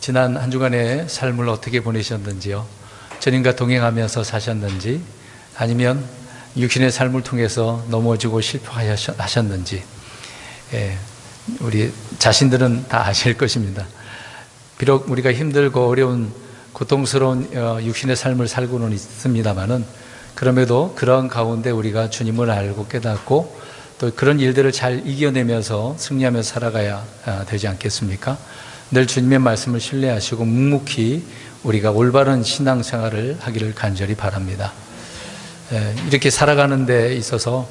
지난 한 주간의 삶을 어떻게 보내셨는지요? 주님과 동행하면서 사셨는지, 아니면 육신의 삶을 통해서 넘어지고 실패하셨는지, 우리 자신들은 다 아실 것입니다. 비록 우리가 힘들고 어려운 고통스러운 육신의 삶을 살고는 있습니다만은, 그럼에도 그런 가운데 우리가 주님을 알고 깨닫고 또 그런 일들을 잘 이겨내면서 승리하며 살아가야 되지 않겠습니까? 늘 주님의 말씀을 신뢰하시고 묵묵히 우리가 올바른 신앙생활을 하기를 간절히 바랍니다. 이렇게 살아가는 데 있어서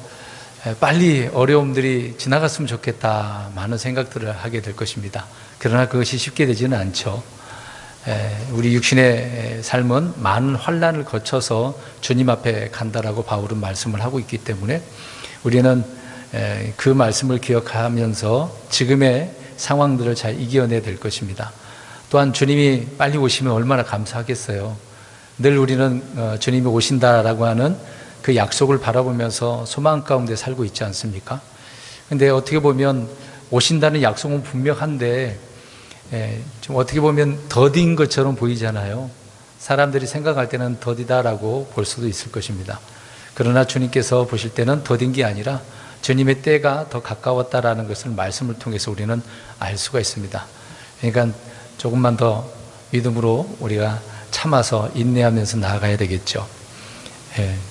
빨리 어려움들이 지나갔으면 좋겠다, 많은 생각들을 하게 될 것입니다. 그러나 그것이 쉽게 되지는 않죠. 우리 육신의 삶은 많은 환난을 거쳐서 주님 앞에 간다라고 바울은 말씀을 하고 있기 때문에 우리는 그 말씀을 기억하면서 지금의 상황들을 잘 이겨내야 될 것입니다. 또한 주님이 빨리 오시면 얼마나 감사하겠어요. 늘 우리는 주님이 오신다라고 하는 그 약속을 바라보면서 소망 가운데 살고 있지 않습니까? 근데 어떻게 보면 오신다는 약속은 분명한데 좀 어떻게 보면 더딘 것처럼 보이잖아요. 사람들이 생각할 때는 더디다라고 볼 수도 있을 것입니다. 그러나 주님께서 보실 때는 더딘 게 아니라 주님의 때가 더 가까웠다라는 것을 말씀을 통해서 우리는 알 수가 있습니다. 그러니까 조금만 더 믿음으로 우리가 참아서 인내하면서 나아가야 되겠죠.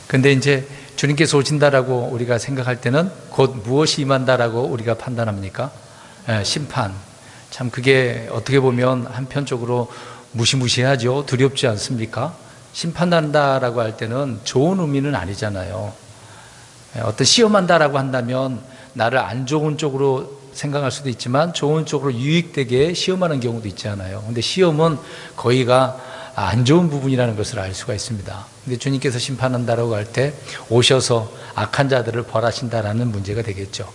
근데 이제 주님께서 오신다라고 우리가 생각할 때는 곧 무엇이 임한다라고 우리가 판단합니까? 심판. 참 그게 어떻게 보면 한편적으로 무시무시하죠. 두렵지 않습니까? 심판한다라고 할 때는 좋은 의미는 아니잖아요. 어떤 시험한다라고 한다면 나를 안 좋은 쪽으로 생각할 수도 있지만 좋은 쪽으로 유익되게 시험하는 경우도 있잖아요. 근데 시험은 거의가 안 좋은 부분이라는 것을 알 수가 있습니다. 근데 주님께서 심판한다라고 할 때 오셔서 악한 자들을 벌하신다라는 문제가 되겠죠.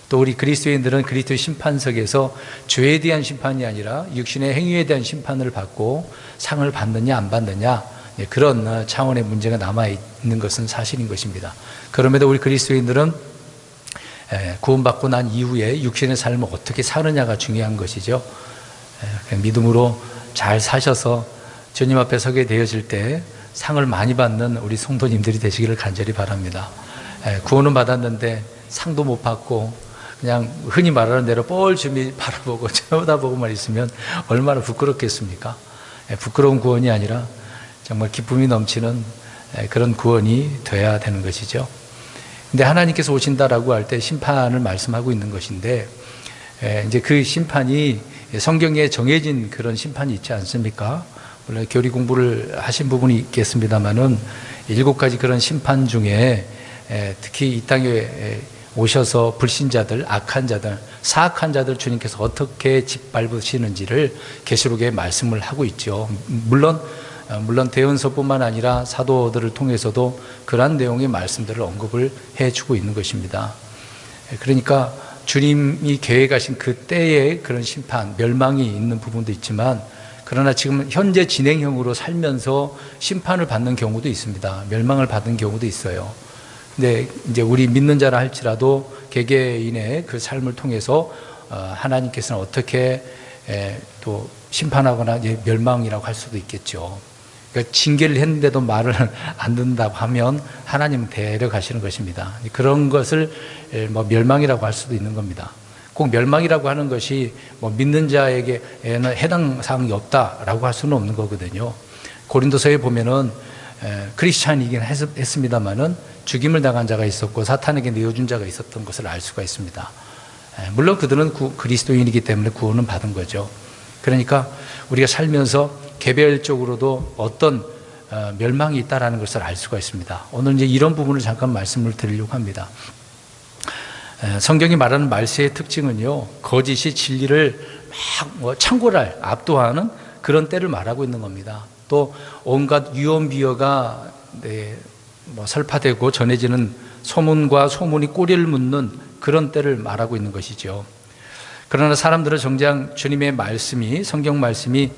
또 우리 그리스도인들은 그리스도의 심판석에서 죄에 대한 심판이 아니라 육신의 행위에 대한 심판을 받고 상을 받느냐 안 받느냐, 그런 차원의 문제가 남아있는 것은 사실인 것입니다. 그럼에도 우리 그리스도인들은 구원받고 난 이후에 육신의 삶을 어떻게 사느냐가 중요한 것이죠. 믿음으로 잘 사셔서 주님 앞에 서게 되어질 때 상을 많이 받는 우리 성도님들이 되시기를 간절히 바랍니다. 구원은 받았는데 상도 못 받고 그냥 흔히 말하는 대로 뻘쭘히 바라보고 쳐다보고만 있으면 얼마나 부끄럽겠습니까? 부끄러운 구원이 아니라 정말 기쁨이 넘치는 그런 구원이 돼야 되는 것이죠. 근데 하나님께서 오신다라고 할 때 심판을 말씀하고 있는 것인데, 이제 그 심판이 성경에 정해진 그런 심판이 있지 않습니까? 물론 교리 공부를 하신 부분이 있겠습니다만은 7가지 그런 심판 중에 특히 이 땅에 오셔서 불신자들, 악한 자들, 사악한 자들 주님께서 어떻게 짓밟으시는지를 계시록에 말씀을 하고 있죠. 물론 대언서뿐만 아니라 사도들을 통해서도 그러한 내용의 말씀들을 언급을 해주고 있는 것입니다. 그러니까 주님이 계획하신 그 때의 그런 심판, 멸망이 있는 부분도 있지만, 그러나 지금 현재 진행형으로 살면서 심판을 받는 경우도 있습니다. 멸망을 받는 경우도 있어요. 근데 이제 우리 믿는 자라 할지라도 개개인의 그 삶을 통해서 하나님께서는 어떻게 또 심판하거나 멸망이라고 할 수도 있겠죠. 그러니까 징계를 했는데도 말을 안 듣는다고 하면 하나님은 데려가시는 것입니다. 그런 것을 멸망이라고 할 수도 있는 겁니다. 꼭 멸망이라고 하는 것이 믿는 자에게는 해당 사항이 없다라고 할 수는 없는 거거든요. 고린도서에 보면은 크리스찬이긴 했습니다만은 죽임을 당한 자가 있었고 사탄에게 내어준 자가 있었던 것을 알 수가 있습니다. 물론 그들은 그리스도인이기 때문에 구원은 받은 거죠. 그러니까 우리가 살면서 개별적으로도 어떤 멸망이 있다라는 것을 알 수가 있습니다. 오늘 이제 이런 부분을 잠깐 말씀을 드리려고 합니다. 성경이 말하는 말세의 특징은요, 거짓이 진리를 막 창궐할, 압도하는 그런 때를 말하고 있는 겁니다. 또 온갖 유언비어가 설파되고 전해지는 소문과 소문이 꼬리를 묻는 그런 때를 말하고 있는 것이죠. 그러나 사람들은 정작 주님의 말씀이, 성경 말씀이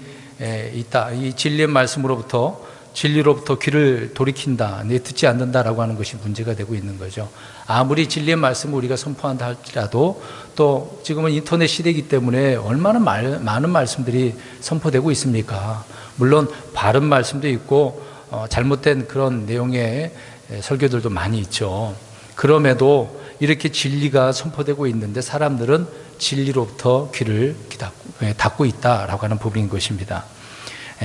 있다, 이 진리의 말씀으로부터 진리로부터 귀를 돌이킨다, 내 듣지 않는다라고 하는 것이 문제가 되고 있는 거죠. 아무리 진리의 말씀을 우리가 선포한다 할지라도 또 지금은 인터넷 시대이기 때문에 얼마나 많은 말씀들이 선포되고 있습니까? 물론 바른 말씀도 있고 잘못된 그런 내용의 설교들도 많이 있죠. 그럼에도 이렇게 진리가 선포되고 있는데 사람들은 진리로부터 귀를 닫고 있다라고 하는 부분인 것입니다.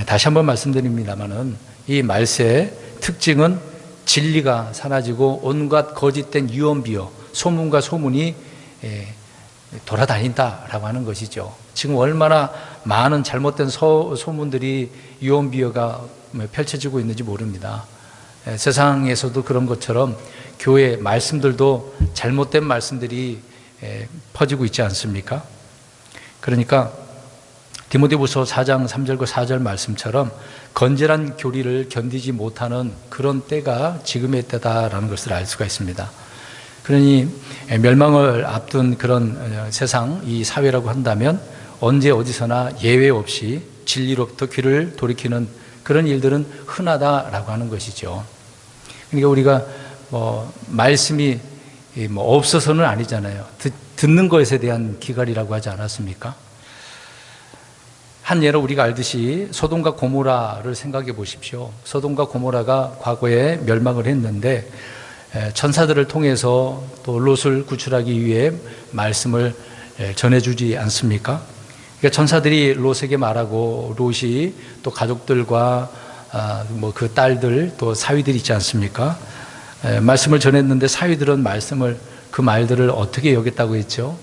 다시 한번 말씀드립니다마는 이 말세의 특징은 진리가 사라지고 온갖 거짓된 유언비어, 소문과 소문이 돌아다닌다라고 하는 것이죠. 지금 얼마나 많은 잘못된 소문들이 유언비어가 펼쳐지고 있는지 모릅니다. 세상에서도 그런 것처럼 교회 말씀들도 잘못된 말씀들이 퍼지고 있지 않습니까? 그러니까 디모데후서 4장 3절과 4절 말씀처럼 건전한 교리를 견디지 못하는 그런 때가 지금의 때다라는 것을 알 수가 있습니다. 그러니 멸망을 앞둔 그런 세상, 이 사회라고 한다면 언제 어디서나 예외 없이 진리로부터 귀를 돌이키는 그런 일들은 흔하다라고 하는 것이죠. 그러니까 우리가 말씀이 없어서는 아니잖아요. 듣는 것에 대한 기갈이라고 하지 않았습니까? 한 예로 우리가 알듯이 소돔과 고모라를 생각해 보십시오. 소돔과 고모라가 과거에 멸망을 했는데 천사들을 통해서 또 롯을 구출하기 위해 말씀을 전해주지 않습니까? 그러니까 천사들이 롯에게 말하고 롯이 또 가족들과 그 딸들 또 사위들이 있지 않습니까? 말씀을 전했는데 사위들은 그 말들을 어떻게 여겼다고 했죠?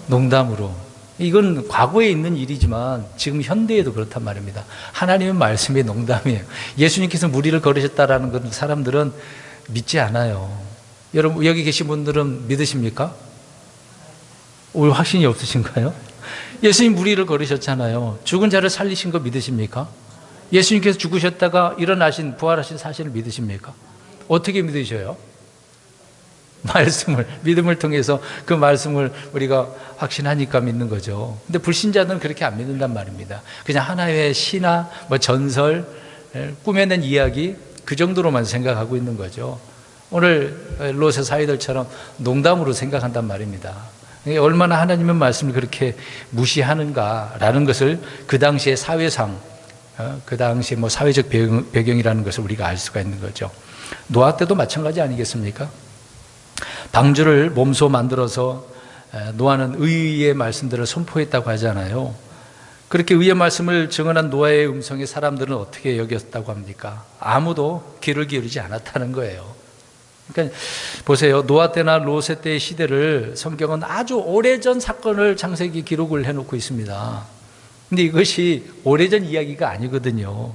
농담으로. 이건 과거에 있는 일이지만 지금 현대에도 그렇단 말입니다. 하나님의 말씀이 농담이에요. 예수님께서 무리를 걸으셨다라는 건 사람들은 믿지 않아요. 여러분 여기 계신 분들은 믿으십니까? 오늘 확신이 없으신가요? 예수님 무리를 걸으셨잖아요. 죽은 자를 살리신 거 믿으십니까? 예수님께서 죽으셨다가 일어나신 부활하신 사실을 믿으십니까? 어떻게 믿으셔요? 믿음을 통해서 그 말씀을 우리가 확신하니까 믿는 거죠. 근데 불신자들은 그렇게 안 믿는단 말입니다. 그냥 하나의 시나 전설, 꾸며낸 이야기 그 정도로만 생각하고 있는 거죠. 오늘 롯의 사위들처럼 농담으로 생각한단 말입니다. 얼마나 하나님의 말씀을 그렇게 무시하는가라는 것을 그 당시의 사회상, 그 당시의 사회적 배경이라는 것을 우리가 알 수가 있는 거죠. 노아 때도 마찬가지 아니겠습니까? 방주를 몸소 만들어서 노아는 의의 말씀들을 선포했다고 하잖아요. 그렇게 의의 말씀을 증언한 노아의 음성에 사람들은 어떻게 여겼다고 합니까? 아무도 귀를 기울이지 않았다는 거예요. 그러니까 보세요. 노아 때나 롯의 때의 시대를 성경은 아주 오래전 사건을 창세기 기록을 해놓고 있습니다. 근데 이것이 오래전 이야기가 아니거든요.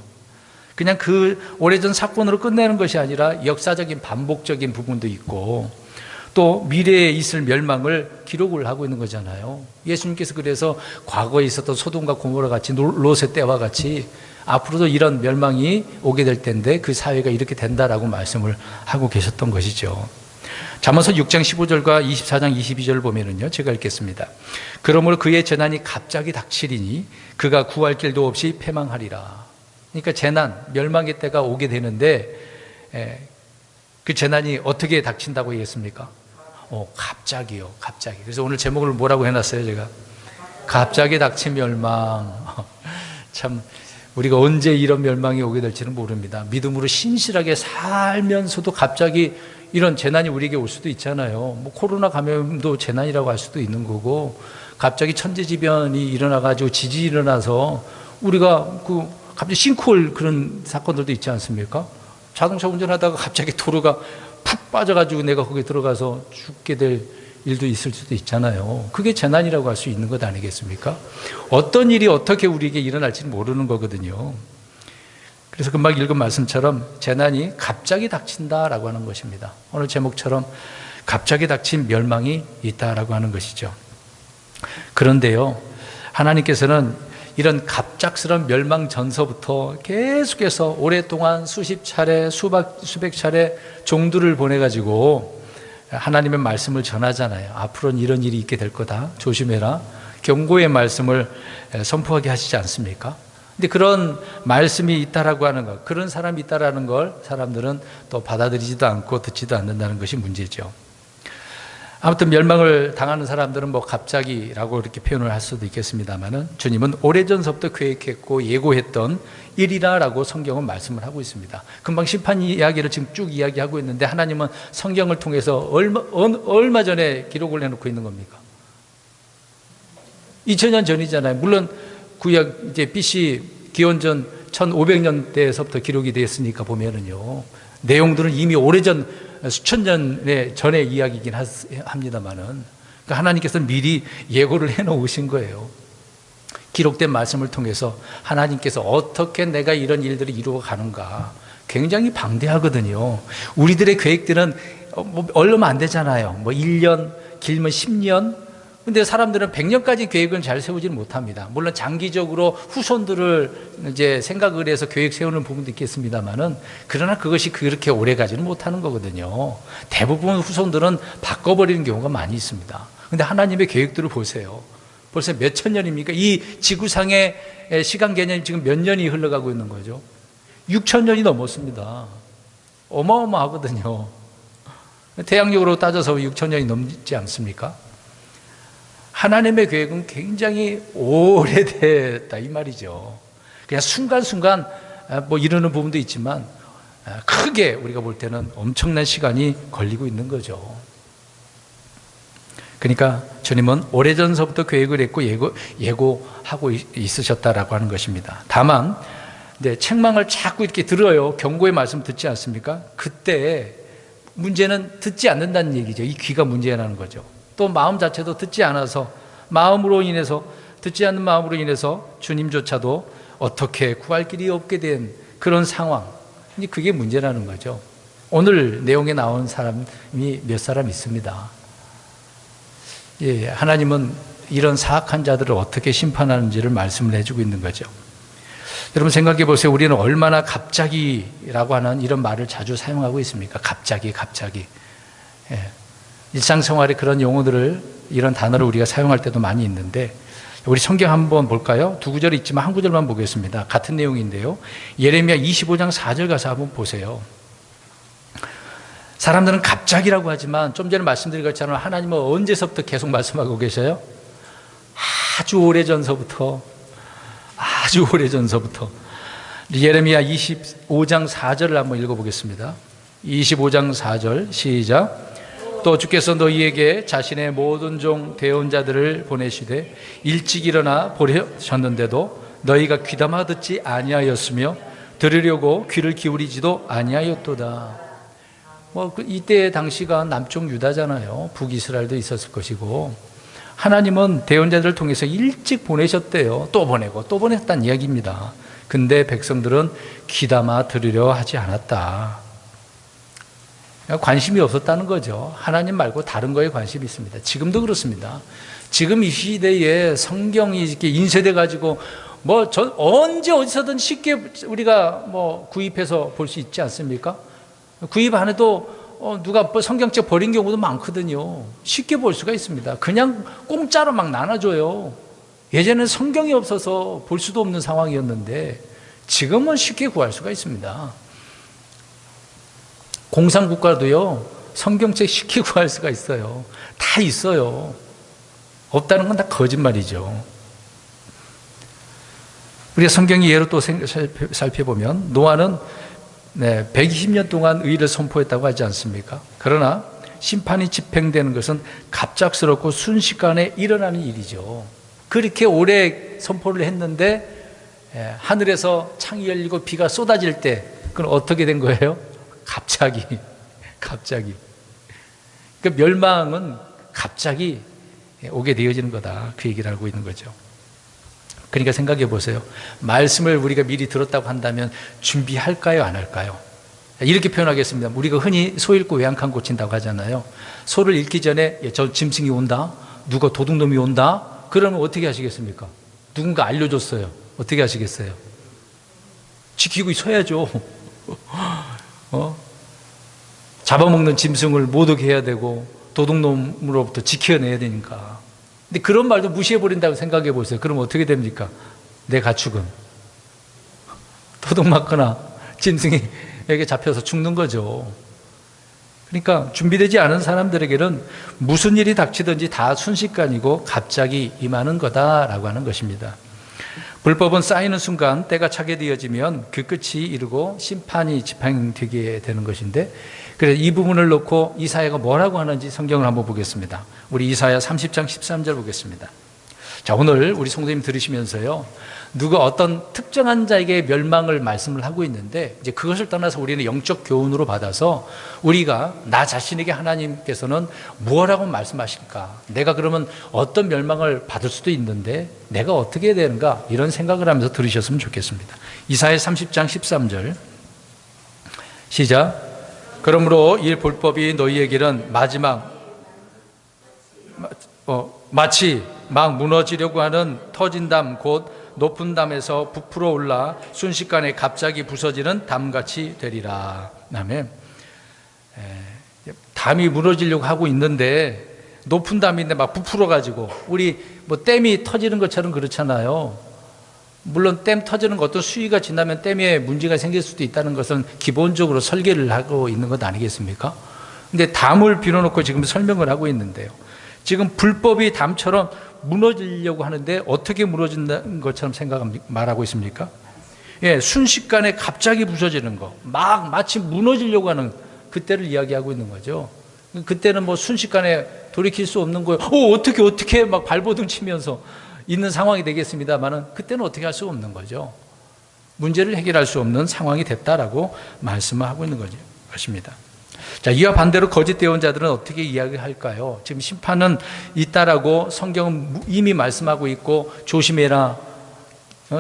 그냥 그 오래전 사건으로 끝내는 것이 아니라 역사적인 반복적인 부분도 있고 또 미래에 있을 멸망을 기록을 하고 있는 거잖아요. 예수님께서 그래서 과거에 있었던 소돔과 고모라 같이 롯의 때와 같이 앞으로도 이런 멸망이 오게 될 텐데 그 사회가 이렇게 된다라고 말씀을 하고 계셨던 것이죠. 잠언서 6장 15절과 24장 22절을 보면은요, 제가 읽겠습니다. 그러므로 그의 재난이 갑자기 닥치리니 그가 구할 길도 없이 패망하리라. 그러니까 재난, 멸망의 때가 오게 되는데 그 재난이 어떻게 닥친다고 얘기했습니까? 갑자기요, 갑자기. 그래서 오늘 제목을 뭐라고 해놨어요, 제가? 갑자기 닥친 멸망. 참, 우리가 언제 이런 멸망이 오게 될지는 모릅니다. 믿음으로 신실하게 살면서도 갑자기 이런 재난이 우리에게 올 수도 있잖아요. 코로나 감염도 재난이라고 할 수도 있는 거고, 갑자기 천재지변이 일어나가지고 지진이 일어나서 우리가 갑자기 싱크홀 그런 사건들도 있지 않습니까? 자동차 운전하다가 갑자기 도로가 푹 빠져가지고 내가 거기에 들어가서 죽게 될 일도 있을 수도 있잖아요. 그게 재난이라고 할 수 있는 것 아니겠습니까? 어떤 일이 어떻게 우리에게 일어날지는 모르는 거거든요. 그래서 금방 읽은 말씀처럼 재난이 갑자기 닥친다라고 하는 것입니다. 오늘 제목처럼 갑자기 닥친 멸망이 있다라고 하는 것이죠. 그런데요, 하나님께서는 이런 갑작스러운 멸망 전서부터 계속해서 오랫동안 수십 차례, 수백 차례 종들을 보내가지고 하나님의 말씀을 전하잖아요. 앞으로는 이런 일이 있게 될 거다. 조심해라. 경고의 말씀을 선포하게 하시지 않습니까? 근데 그런 말씀이 있다라고 하는 것, 그런 사람이 있다라는 걸 사람들은 또 받아들이지도 않고 듣지도 않는다는 것이 문제죠. 아무튼 멸망을 당하는 사람들은 뭐 갑자기라고 이렇게 표현을 할 수도 있겠습니다만은 주님은 오래전서부터 계획했고 예고했던 일이라라고 성경은 말씀을 하고 있습니다. 금방 심판 이야기를 지금 쭉 이야기하고 있는데 하나님은 성경을 통해서 얼마 전에 기록을 해놓고 있는 겁니까? 2000년 전이잖아요. 물론 구약 이제 BC 기원전 1500년대에서부터 기록이 되었으니까 보면은요. 내용들은 이미 오래전 수천 년 전의 이야기이긴 합니다만은 그러니까 하나님께서는 미리 예고를 해놓으신 거예요. 기록된 말씀을 통해서 하나님께서 어떻게 내가 이런 일들을 이루어 가는가 굉장히 방대하거든요. 우리들의 계획들은 얼마 안 되잖아요. 뭐 1년, 길면 10년. 근데 사람들은 100년까지 계획은 잘 세우지는 못합니다. 물론 장기적으로 후손들을 이제 생각을 해서 계획 세우는 부분도 있겠습니다만은 그러나 그것이 그렇게 오래 가지는 못하는 거거든요. 대부분 후손들은 바꿔버리는 경우가 많이 있습니다. 근데 하나님의 계획들을 보세요. 벌써 몇천 년입니까? 이 지구상의 시간 개념이 지금 몇 년이 흘러가고 있는 거죠? 6천 년이 넘었습니다. 어마어마하거든요. 태양력으로 따져서 6천 년이 넘지 않습니까? 하나님의 계획은 굉장히 오래됐다 이 말이죠. 그냥 순간순간 뭐 이러는 부분도 있지만 크게 우리가 볼 때는 엄청난 시간이 걸리고 있는 거죠. 그러니까 주님은 오래전서부터 계획을 했고 예고하고 있으셨다라고 하는 것입니다. 다만 책망을 자꾸 이렇게 들어요. 경고의 말씀 듣지 않습니까? 그때 문제는 듣지 않는다는 얘기죠. 이 귀가 문제라는 거죠. 또 마음 자체도 듣지 않아서 듣지 않는 마음으로 인해서 주님조차도 어떻게 구할 길이 없게 된 그런 상황. 그게 문제라는 거죠. 오늘 내용에 나온 사람이 몇 사람 있습니다. 예, 하나님은 이런 사악한 자들을 어떻게 심판하는지를 말씀을 해주고 있는 거죠. 여러분 생각해 보세요. 우리는 얼마나 갑자기라고 하는 이런 말을 자주 사용하고 있습니까? 갑자기. 예. 일상생활에 그런 용어들을 이런 단어를 우리가 사용할 때도 많이 있는데 우리 성경 한번 볼까요? 두 구절이 있지만 한 구절만 보겠습니다. 같은 내용인데요. 예레미야 25장 4절 가서 한번 보세요. 사람들은 갑자기라고 하지만 좀 전에 말씀드린 것처럼 하나님은 언제서부터 계속 말씀하고 계셔요? 아주 오래전서부터 예레미야 25장 4절을 한번 읽어보겠습니다. 25장 4절 시작. 또 주께서 너희에게 자신의 모든 종 대언자들을 보내시되 일찍 일어나 보내셨는데도 너희가 귀담아 듣지 아니하였으며 들으려고 귀를 기울이지도 아니하였도다. 이때 당시가 남쪽 유다잖아요. 북이스라엘도 있었을 것이고 하나님은 대언자들을 통해서 일찍 보내셨대요. 또 보내고 또 보냈다는 이야기입니다. 근데 백성들은 귀담아 들으려 하지 않았다. 관심이 없었다는 거죠. 하나님 말고 다른 거에 관심이 있습니다. 지금도 그렇습니다. 지금 이 시대에 성경이 이렇게 인쇄돼 가지고 언제 어디서든 쉽게 우리가 구입해서 볼 수 있지 않습니까? 구입 안 해도 누가 성경책 버린 경우도 많거든요. 쉽게 볼 수가 있습니다. 그냥 공짜로 막 나눠줘요. 예전에는 성경이 없어서 볼 수도 없는 상황이었는데 지금은 쉽게 구할 수가 있습니다. 공산국가도요, 성경책 쉽게 구할 수가 있어요. 다 있어요. 없다는 건 다 거짓말이죠. 우리가 성경의 예로 또 살펴보면 노아는 120년 동안 의를 선포했다고 하지 않습니까? 그러나 심판이 집행되는 것은 갑작스럽고 순식간에 일어나는 일이죠. 그렇게 오래 선포를 했는데 하늘에서 창이 열리고 비가 쏟아질 때 그건 어떻게 된 거예요? 갑자기. 그 멸망은 갑자기 오게 되어지는 거다. 그 얘기를 하고 있는 거죠. 그러니까 생각해 보세요. 말씀을 우리가 미리 들었다고 한다면 준비할까요? 안 할까요? 이렇게 표현하겠습니다. 우리가 흔히 소 잃고 외양간 고친다고 하잖아요. 소를 잃기 전에 저 짐승이 온다. 누가 도둑놈이 온다. 그러면 어떻게 하시겠습니까? 누군가 알려줬어요. 어떻게 하시겠어요? 지키고 있어야죠. 잡아먹는 짐승을 못 오게 해야 되고 도둑놈으로부터 지켜내야 되니까. 근데 그런 말도 무시해버린다고 생각해 보세요. 그럼 어떻게 됩니까? 내 가축은 도둑 맞거나 짐승에게 잡혀서 죽는 거죠. 그러니까 준비되지 않은 사람들에게는 무슨 일이 닥치든지 다 순식간이고 갑자기 임하는 거다라고 하는 것입니다. 불법은 쌓이는 순간 때가 차게 되어지면 그 끝이 이르고 심판이 집행되게 되는 것인데, 그래서 이 부분을 놓고 이사야가 뭐라고 하는지 성경을 한번 보겠습니다. 우리 이사야 30장 13절 보겠습니다. 자, 오늘 우리 성도님 들으시면서요, 누가 어떤 특정한 자에게 멸망을 말씀을 하고 있는데, 이제 그것을 떠나서 우리는 영적 교훈으로 받아서 우리가 나 자신에게 하나님께서는 무엇라고 말씀하실까? 내가 그러면 어떤 멸망을 받을 수도 있는데 내가 어떻게 해야 되는가? 이런 생각을 하면서 들으셨으면 좋겠습니다. 이사야 30장 13절 시작. 그러므로 이 불법이 너희에게는 마치 막 무너지려고 하는 터진 담 곧 높은 담에서 부풀어 올라 순식간에 갑자기 부서지는 담같이 되리라. 그다음에 담이 무너지려고 하고 있는데, 높은 담인데 막 부풀어 가지고, 우리 뭐 댐이 터지는 것처럼 그렇잖아요. 물론 댐 터지는 것, 어떤 수위가 지나면 댐에 문제가 생길 수도 있다는 것은 기본적으로 설계를 하고 있는 것 아니겠습니까? 근데 담을 빌어놓고 지금 설명을 하고 있는데요, 지금 불법이 담처럼 무너지려고 하는데 어떻게 무너진다는 것처럼 말하고 있습니까? 예, 순식간에 갑자기 부서지는 거, 마치 무너지려고 하는 그때를 이야기하고 있는 거죠. 그때는 뭐 순식간에 돌이킬 수 없는 거예요. 어떻게 막 발버둥 치면서 있는 상황이 되겠습니다만은, 그때는 어떻게 할 수 없는 거죠. 문제를 해결할 수 없는 상황이 됐다라고 말씀을 하고 있는 것입니다. 자, 이와 반대로 거짓 대언자들은 어떻게 이야기할까요? 지금 심판은 있다라고 성경은 이미 말씀하고 있고, 조심해라,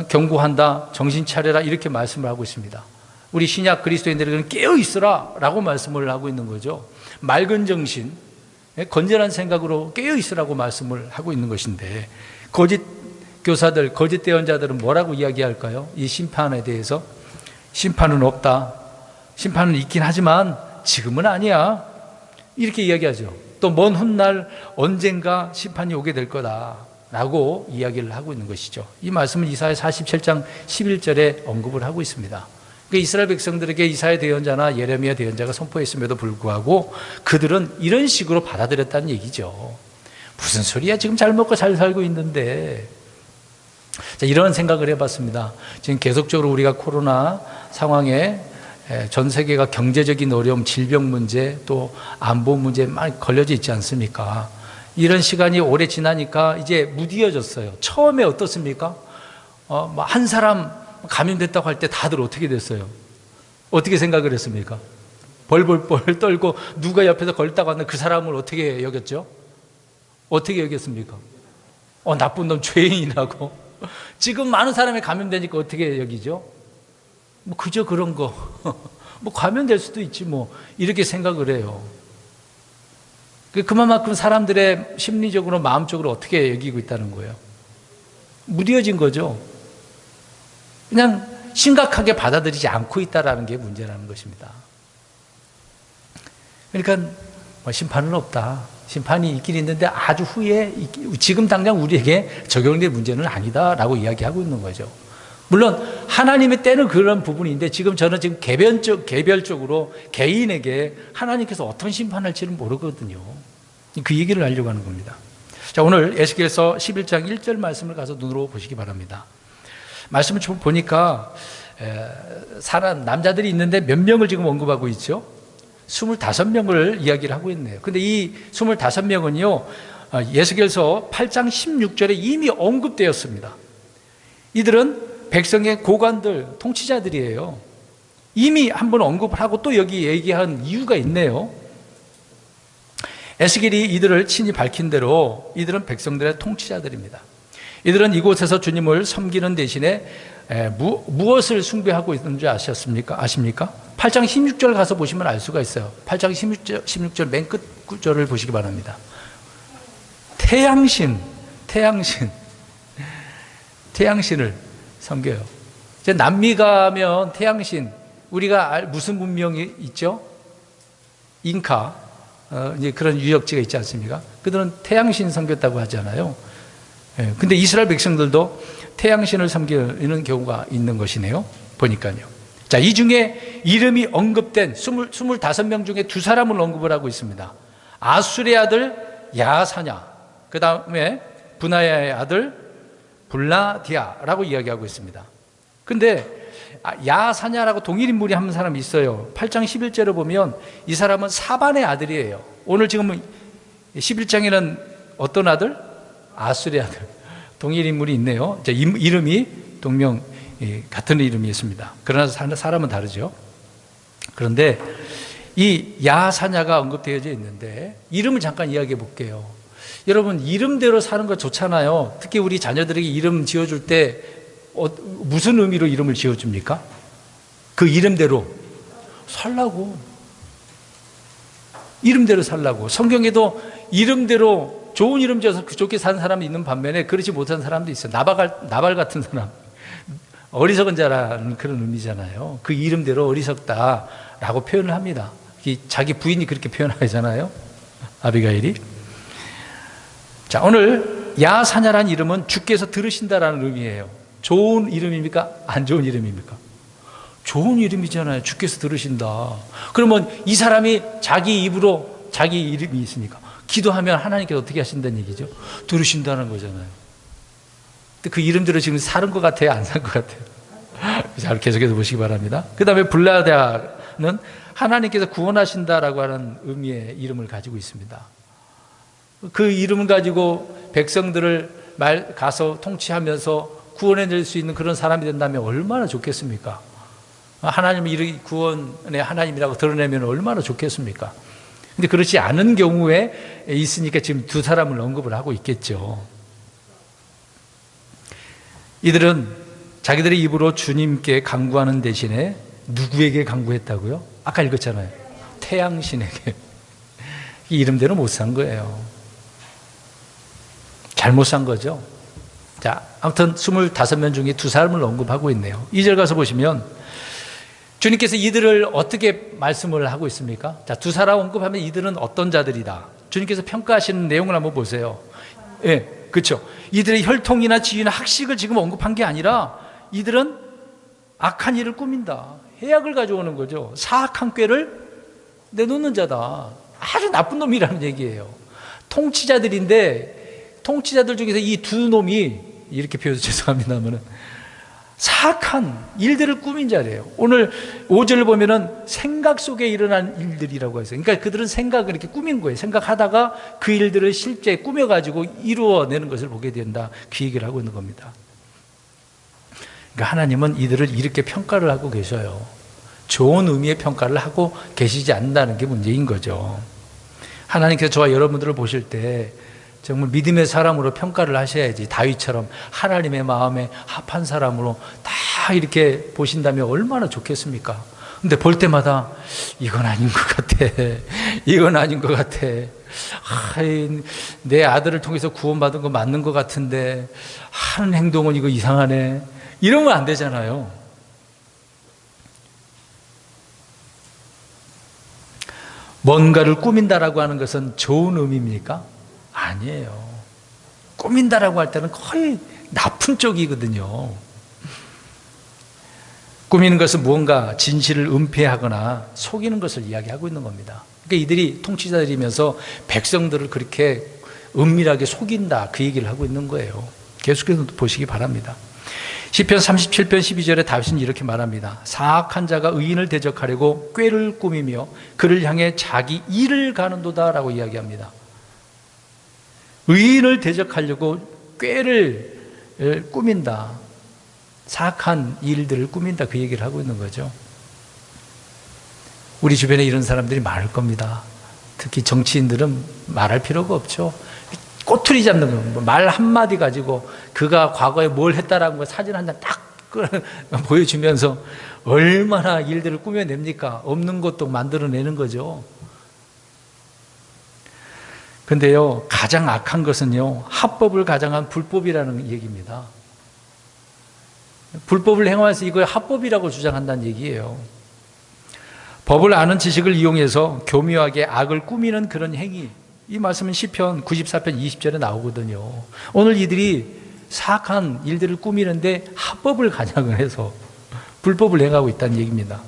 경고한다, 정신 차려라, 이렇게 말씀을 하고 있습니다. 우리 신약 그리스도인들에게는 깨어 있으라 라고 말씀을 하고 있는 거죠. 맑은 정신, 건전한 생각으로 깨어 있으라고 말씀을 하고 있는 것인데, 거짓 교사들, 거짓 대언자들은 뭐라고 이야기할까요? 이 심판에 대해서 심판은 없다, 심판은 있긴 하지만 지금은 아니야, 이렇게 이야기하죠. 또 먼 훗날 언젠가 심판이 오게 될 거다라고 이야기를 하고 있는 것이죠. 이 말씀은 이사야 47장 11절에 언급을 하고 있습니다. 그러니까 이스라엘 백성들에게 이사야 대언자나 예레미야 대언자가 선포했음에도 불구하고 그들은 이런 식으로 받아들였다는 얘기죠. 무슨 소리야, 지금 잘 먹고 잘 살고 있는데. 자, 이런 생각을 해봤습니다. 지금 계속적으로 우리가 코로나 상황에 전 세계가 경제적인 어려움, 질병 문제, 또 안보 문제에 많이 걸려져 있지 않습니까? 이런 시간이 오래 지나니까 이제 무디어졌어요. 처음에 어떻습니까? 한 사람 감염됐다고 할 때 다들 어떻게 됐어요? 어떻게 생각을 했습니까? 벌벌벌 떨고, 누가 옆에서 걸다가 왔는데 그 사람을 어떻게 여겼죠? 어떻게 여겼습니까? 나쁜 놈, 죄인이라고. 지금 많은 사람이 감염되니까 어떻게 여기죠? 뭐 그저 그런 거, 뭐 감염될 수도 있지 뭐, 이렇게 생각을 해요. 그만큼 사람들의 심리적으로, 마음적으로 어떻게 여기고 있다는 거예요? 무뎌진 거죠. 그냥 심각하게 받아들이지 않고 있다는 게 문제라는 것입니다. 그러니까 심판은 없다, 심판이 있긴 있는데 아주 후에, 지금 당장 우리에게 적용될 문제는 아니다라고 이야기하고 있는 거죠. 물론 하나님의 때는 그런 부분인데, 저는 지금 개별적으로 개인에게 하나님께서 어떤 심판할지는 모르거든요. 그 얘기를 하려고 하는 겁니다. 자, 오늘 에스겔서 11장 1절 말씀을 가서 눈으로 보시기 바랍니다. 말씀을 좀 보니까 남자들이 있는데 몇 명을 지금 언급하고 있죠? 25명을 이야기를 하고 있네요. 근데 이 25명은요, 에스겔서 8장 16절에 이미 언급되었습니다. 이들은 백성의 고관들, 통치자들이에요. 이미 한번 언급을 하고 또 여기 얘기한 이유가 있네요. 에스겔이 이들을 친히 밝힌 대로 이들은 백성들의 통치자들입니다. 이들은 이곳에서 주님을 섬기는 대신에 무엇을 숭배하고 있는 줄 아십니까? 8장 16절 가서 보시면 알 수가 있어요. 8장 16절 맨 끝 구절을 보시기 바랍니다. 태양신을 섬겨요. 이제 남미 가면 태양신, 우리가 무슨 문명이 있죠? 잉카, 이제 그런 유적지가 있지 않습니까? 그들은 태양신 섬겼다고 하잖아요. 근데 이스라엘 백성들도 태양신을 섬기는 경우가 있는 것이네요. 보니까요. 자, 이 중에 이름이 언급된 25명 중에 두 사람을 언급을 하고 있습니다. 아술의 아들 야사냐, 그 다음에 분하야의 아들 블라디아라고 이야기하고 있습니다. 근데 야사냐라고 동일 인물이 한 사람이 있어요. 8장 11절을 보면 이 사람은 사반의 아들이에요. 오늘 지금 11장에는 어떤 아들? 아술의 아들. 동일 인물이 있네요. 이름이 같은 이름이 있습니다. 그러나 사람은 다르죠. 그런데 이 야사냐가 언급되어져 있는데 이름을 잠깐 이야기해 볼게요. 여러분, 이름대로 사는 거 좋잖아요. 특히 우리 자녀들에게 이름 지어줄 때 무슨 의미로 이름을 지어줍니까? 그 이름대로 살라고. 이름대로 살라고. 성경에도 이름대로 좋은 이름 지어서 좋게 사는 사람이 있는 반면에 그렇지 못한 사람도 있어요. 나발 같은 사람, 어리석은 자라는 그런 의미잖아요. 그 이름대로 어리석다라고 표현을 합니다. 자기 부인이 그렇게 표현하잖아요, 아비가일이. 자, 오늘 야사냐라는 이름은 주께서 들으신다라는 의미예요. 좋은 이름입니까? 안 좋은 이름입니까? 좋은 이름이잖아요. 주께서 들으신다. 그러면 이 사람이 자기 입으로 자기 이름이 있으니까 기도하면 하나님께서 어떻게 하신다는 얘기죠? 들으신다는 거잖아요. 근데 그 이름대로 지금 사는 것 같아요? 안 산 것 같아요? 잘 계속해서 보시기 바랍니다. 그 다음에 블라디아는 하나님께서 구원하신다라고 하는 의미의 이름을 가지고 있습니다. 그 이름을 가지고 백성들을 가서 통치하면서 구원해낼 수 있는 그런 사람이 된다면 얼마나 좋겠습니까? 하나님이 구원의 하나님이라고 드러내면 얼마나 좋겠습니까? 근데 그렇지 않은 경우에 있으니까 지금 두 사람을 언급을 하고 있겠죠. 이들은 자기들의 입으로 주님께 간구하는 대신에 누구에게 간구했다고요? 아까 읽었잖아요. 태양신에게. 이 이름대로 못 산 거예요. 잘못 산 거죠. 자, 아무튼 25명 중에 두 사람을 언급하고 있네요. 2절 가서 보시면 주님께서 이들을 어떻게 말씀을 하고 있습니까? 자, 두 사람 언급하면 이들은 어떤 자들이다. 주님께서 평가하시는 내용을 한번 보세요. 예, 그렇죠. 이들의 혈통이나 지위나 학식을 지금 언급한 게 아니라 이들은 악한 일을 꾸민다. 해악을 가져오는 거죠. 사악한 꾀를 내놓는 자다. 아주 나쁜 놈이라는 얘기예요. 통치자들인데 통치자들 중에서 이 두 놈이 이렇게 표현해서 죄송합니다만은 사악한 일들을 꾸민 자래요. 오늘 5절을 보면은 생각 속에 일어난 일들이라고 해서, 그러니까 그들은 생각을 이렇게 꾸민 거예요. 생각하다가 그 일들을 실제 꾸며가지고 이루어내는 것을 보게 된다. 그 얘기를 하고 있는 겁니다. 그러니까 하나님은 이들을 이렇게 평가를 하고 계셔요. 좋은 의미의 평가를 하고 계시지 않는다는 게 문제인 거죠. 하나님께서 저와 여러분들을 보실 때 정말 믿음의 사람으로 평가를 하셔야지. 다윗처럼 하나님의 마음에 합한 사람으로 다 이렇게 보신다면 얼마나 좋겠습니까? 근데 볼 때마다 이건 아닌 것 같아. 이건 아닌 것 같아. 내 아들을 통해서 구원받은 거 맞는 것 같은데 하는 행동은 이거 이상하네. 이러면 안 되잖아요. 뭔가를 꾸민다라고 하는 것은 좋은 의미입니까? 아니에요. 꾸민다라고 할 때는 거의 나쁜 쪽이거든요. 꾸미는 것은 무언가 진실을 은폐하거나 속이는 것을 이야기하고 있는 겁니다. 그러니까 이들이 통치자들이면서 백성들을 그렇게 은밀하게 속인다, 그 얘기를 하고 있는 거예요. 계속해서 보시기 바랍니다. 시편 37편 12절에 다윗은 이렇게 말합니다. 사악한 자가 의인을 대적하려고 꾀를 꾸미며 그를 향해 자기 일을 가는도다 라고 이야기합니다. 의인을 대적하려고 꾀를 꾸민다. 사악한 일들을 꾸민다. 그 얘기를 하고 있는 거죠. 우리 주변에 이런 사람들이 많을 겁니다. 특히 정치인들은 말할 필요가 없죠. 꼬투리 잡는 거, 말 한마디 가지고 그가 과거에 뭘 했다라는 거 사진 한 장 딱 보여주면서 얼마나 일들을 꾸며냅니까? 없는 것도 만들어내는 거죠. 근데요, 가장 악한 것은요, 합법을 가장한 불법이라는 얘기입니다. 불법을 행하면서 이걸 합법이라고 주장한다는 얘기예요. 법을 아는 지식을 이용해서 교묘하게 악을 꾸미는 그런 행위. 이 말씀은 시편 94편 20절에 나오거든요. 오늘 이들이 사악한 일들을 꾸미는데 합법을 가장을 해서 불법을 행하고 있다는 얘기입니다.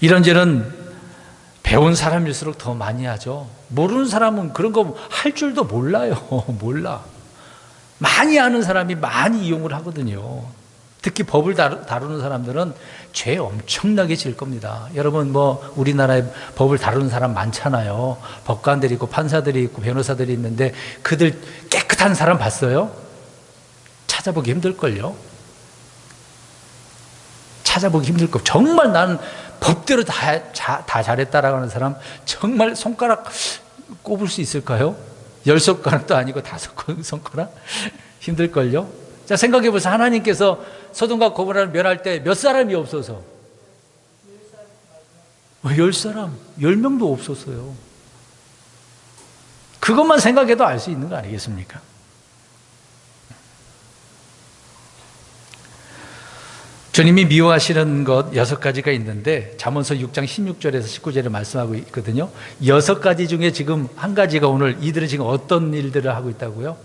이런 죄는 배운 사람일수록 더 많이 하죠. 모르는 사람은 그런 거 할 줄도 몰라요. 몰라. 많이 아는 사람이 많이 이용을 하거든요. 특히 법을 다루는 사람들은 죄 엄청나게 질 겁니다. 여러분 뭐 우리나라에 법을 다루는 사람 많잖아요. 법관들이 있고 판사들이 있고 변호사들이 있는데 그들 깨끗한 사람 봤어요? 찾아보기 힘들걸요. 찾아보기 힘들 거. 정말 나는 법대로 다 잘했다라고 하는 사람 정말 손가락 꼽을 수 있을까요? 10손가락도 아니고 5손가락? 힘들걸요? 자, 생각해 보세요. 하나님께서 소돔과 고모라를 멸할 때 몇 사람이 없어서? 10사람, 10명도 없었어요. 그것만 생각해도 알 수 있는 거 아니겠습니까? 주님이 미워하시는 것 6가지가 있는데 잠언서 6장 16절에서 19절에 말씀하고 있거든요. 6가지 중에 지금 한 가지가 오늘 이들은 지금 어떤 일들을 하고 있다고요?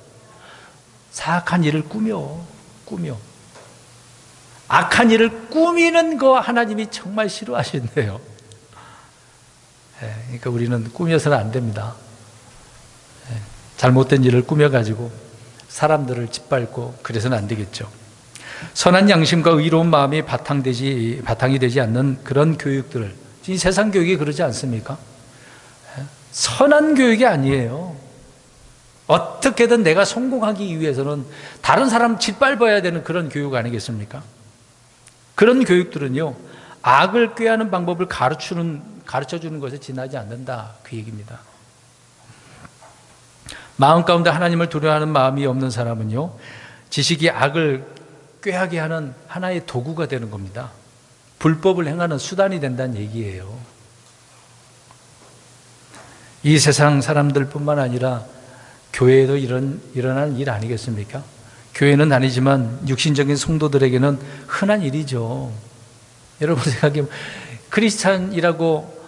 사악한 일을 꾸며 악한 일을 꾸미는 거 하나님이 정말 싫어하신대요. 그러니까 우리는 꾸며서는 안 됩니다. 잘못된 일을 꾸며가지고 사람들을 짓밟고 그래서는 안 되겠죠. 선한 양심과 의로운 마음이 바탕이 되지 않는 그런 교육들을, 이 세상 교육이 그러지 않습니까? 선한 교육이 아니에요. 어떻게든 내가 성공하기 위해서는 다른 사람 짓밟아야 되는 그런 교육 아니겠습니까? 그런 교육들은요, 악을 꾀하는 방법을 가르쳐주는 것에 지나지 않는다, 그 얘기입니다. 마음 가운데 하나님을 두려워하는 마음이 없는 사람은요, 지식이 악을 꾀하게 하는 하나의 도구가 되는 겁니다. 불법을 행하는 수단이 된다는 얘기예요. 이 세상 사람들뿐만 아니라 교회에도 일어나는 일 아니겠습니까? 교회는 아니지만 육신적인 성도들에게는 흔한 일이죠. 여러분 생각해보면 크리스찬이라고